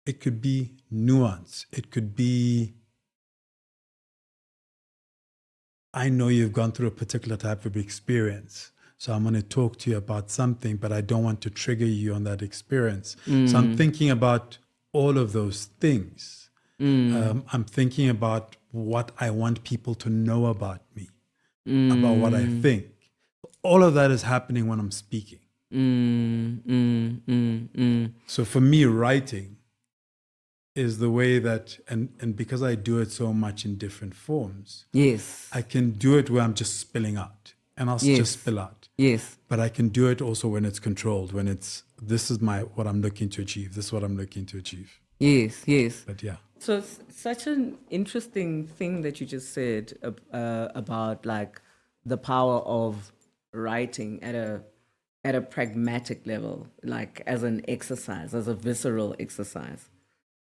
it could be nuance. It could be, I know you've gone through a particular type of experience, so I'm going to talk to you about something, but I don't want to trigger you on that experience. So I'm thinking about all of those things. I'm thinking about what I want people to know about me, about what I think. All of that is happening when I'm speaking. So for me, writing is the way that, and because I do it so much in different forms, yes, I can do it where I'm just spilling out, and I'll just spill out. Yes. But I can do it also when it's controlled, when it's, this is what I'm looking to achieve. This is what I'm looking to achieve. Yes, yes. But yeah. So it's such an interesting thing that you just said about like the power of writing at a pragmatic level, like as an exercise, as a visceral exercise.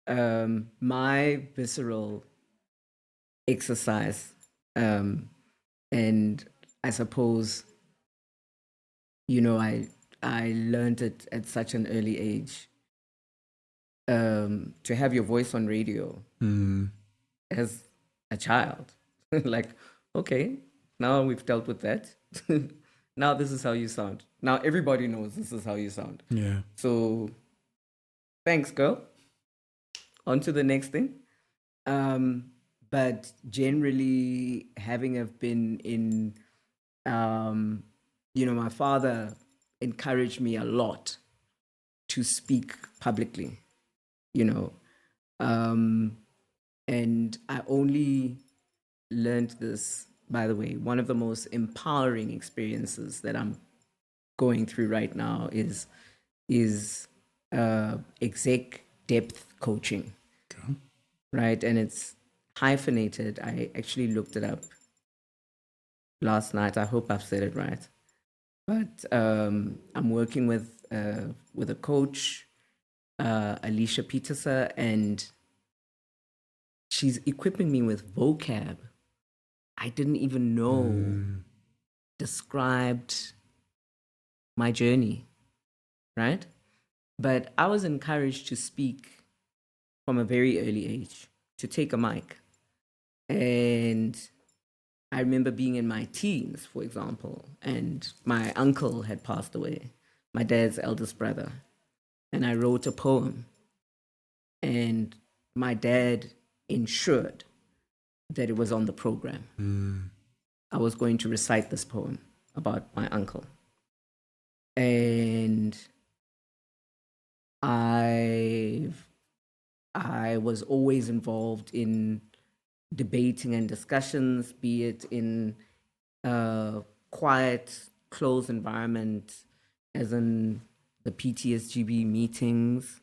My visceral exercise, and I suppose, I learned it at such an early age. To have your voice on radio as a child, like, okay, now we've dealt with that. Now this is how you sound. Now everybody knows this is how you sound. Yeah. So thanks, girl. On to the next thing. But generally, having have been in, my father encouraged me a lot to speak publicly, and I only learned this, by the way. One of the most empowering experiences that I'm going through right now is exec depth coaching. Okay. Right? And it's hyphenated. I actually looked it up last night. I hope I've said it right. But I'm working with a coach, Alicia Peterson, and she's equipping me with vocab I didn't even know described my journey, right? But I was encouraged to speak from a very early age, to take a mic. And I remember being in my teens, for example, and my uncle had passed away, my dad's eldest brother. And I wrote a poem. And my dad ensured that it was on the program. I was going to recite this poem about my uncle. And I was always involved in debating and discussions, be it in a quiet, closed environment, as in the PTSGB meetings.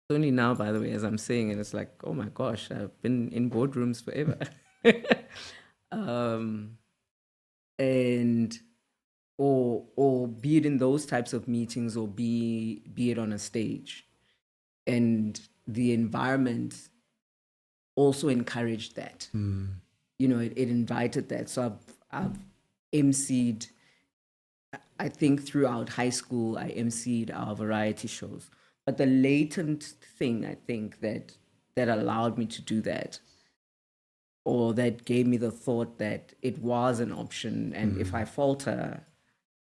It's only now, by the way, as I'm saying it, it's like, oh my gosh, I've been in boardrooms forever. And or be it in those types of meetings, or be it on a stage. And the environment also encouraged that. it invited that. So I've emceed, I think throughout high school, I emceed our variety shows. But the latent thing, I think, that allowed me to do that, or that gave me the thought that it was an option, and if I falter,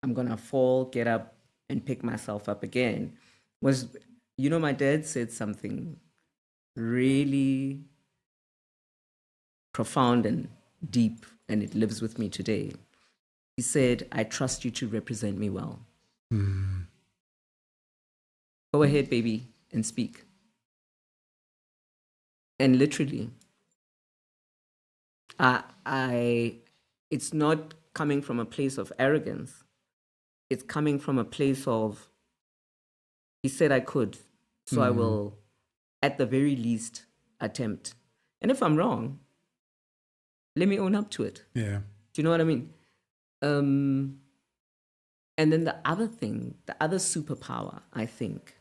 I'm gonna fall, get up, and pick myself up again, was, my dad said something really profound and deep, and it lives with me today. He said, I trust you to represent me well. Go ahead, baby, and speak. And literally, it's not coming from a place of arrogance. It's coming from a place of, he said I could, so I will, at the very least, attempt. And if I'm wrong, let me own up to it. Yeah. Do you know what I mean? And then the other thing, the other superpower, I think,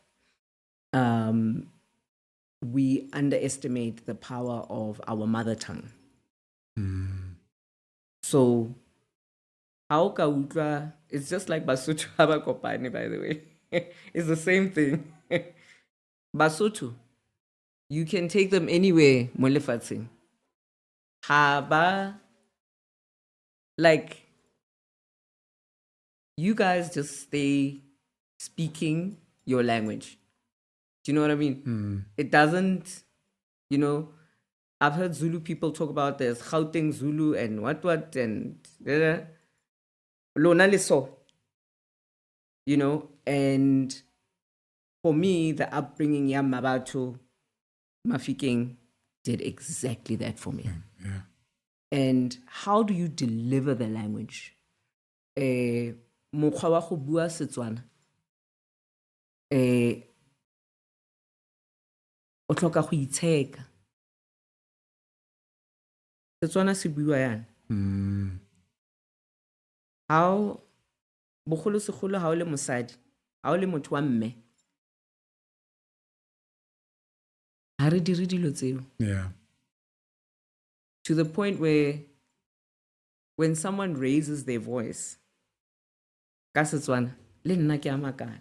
we underestimate the power of our mother tongue. So, how ka utlwa, it's just like Basotho ha ba kopane, by the way. It's the same thing. Basotho, you can take them anywhere mo lefatsheng. Ha ba, like, you guys just stay speaking your language. Do you know what I mean? It doesn't, I've heard Zulu people talk about there's Gauteng Zulu and what, and Lona Leso, and for me, the upbringing ya Mabatho, Mafikeng did exactly that for me. Yeah. And how do you deliver the language? Mokgwa wa go bua Setswana, o tlhoka go itsheka. Setswana se bua yana. How bogolo segolo ha o le mosadi, ha o le motho wa mme, ha re dire dilo tseo. Yeah. To the point where when someone raises their voice, ka Setswana, le nna ke a makala.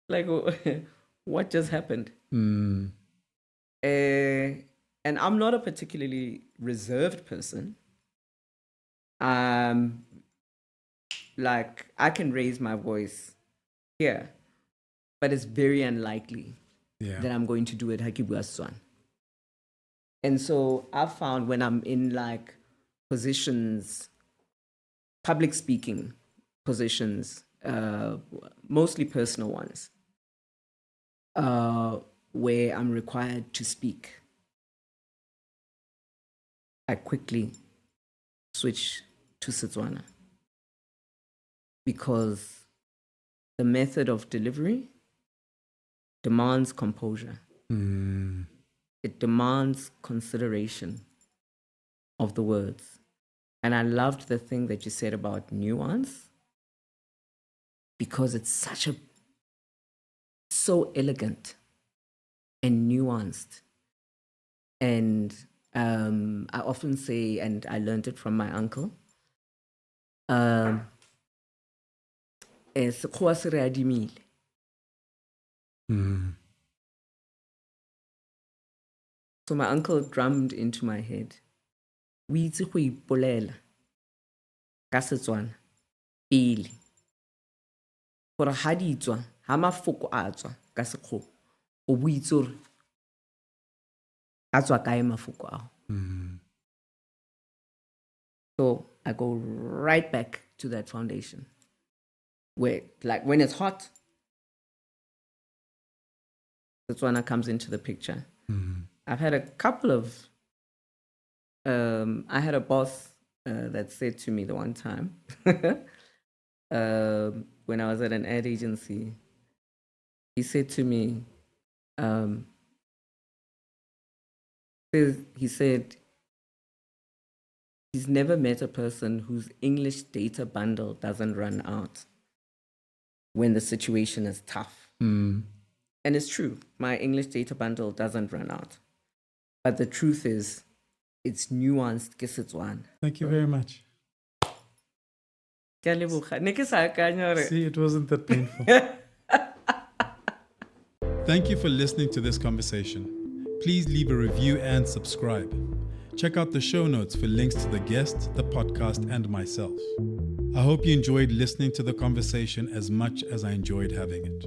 Like, what just happened? And I'm not a particularly reserved person. Like, I can raise my voice here, but it's very unlikely that I'm going to do it Hakibua Setswana. And so I've found when I'm in like positions, public speaking positions, mostly personal ones, where I'm required to speak, I quickly switch to Setswana, because the method of delivery demands composure. It demands consideration of the words. And I loved the thing that you said about nuance, because it's so elegant and nuanced. And I often say, and I learned it from my uncle, sekgowa se re adimile. So my uncle drummed into my head, o itse go ipolela ka Setswana pele, gore ha di tswa, ha mafoko a tswa ka Sekgowa, o bo itse gore a tswa kae mafoko ao. So I go right back to that foundation, where, like, when it's hot, Setswana comes into the picture. I've had a couple of, I had a boss that said to me the one time, when I was at an ad agency, he said to me, he said he's never met a person whose English data bundle doesn't run out when the situation is tough. And it's true, my English data bundle doesn't run out. But the truth is, it's nuanced. Ke Setswana. Thank you very much. Ke a leboga. Ne ke sa akanya hore- See, it wasn't that painful. Thank you for listening to this conversation. Please leave a review and subscribe. Check out the show notes for links to the guest, the podcast, and myself. I hope you enjoyed listening to the conversation as much as I enjoyed having it.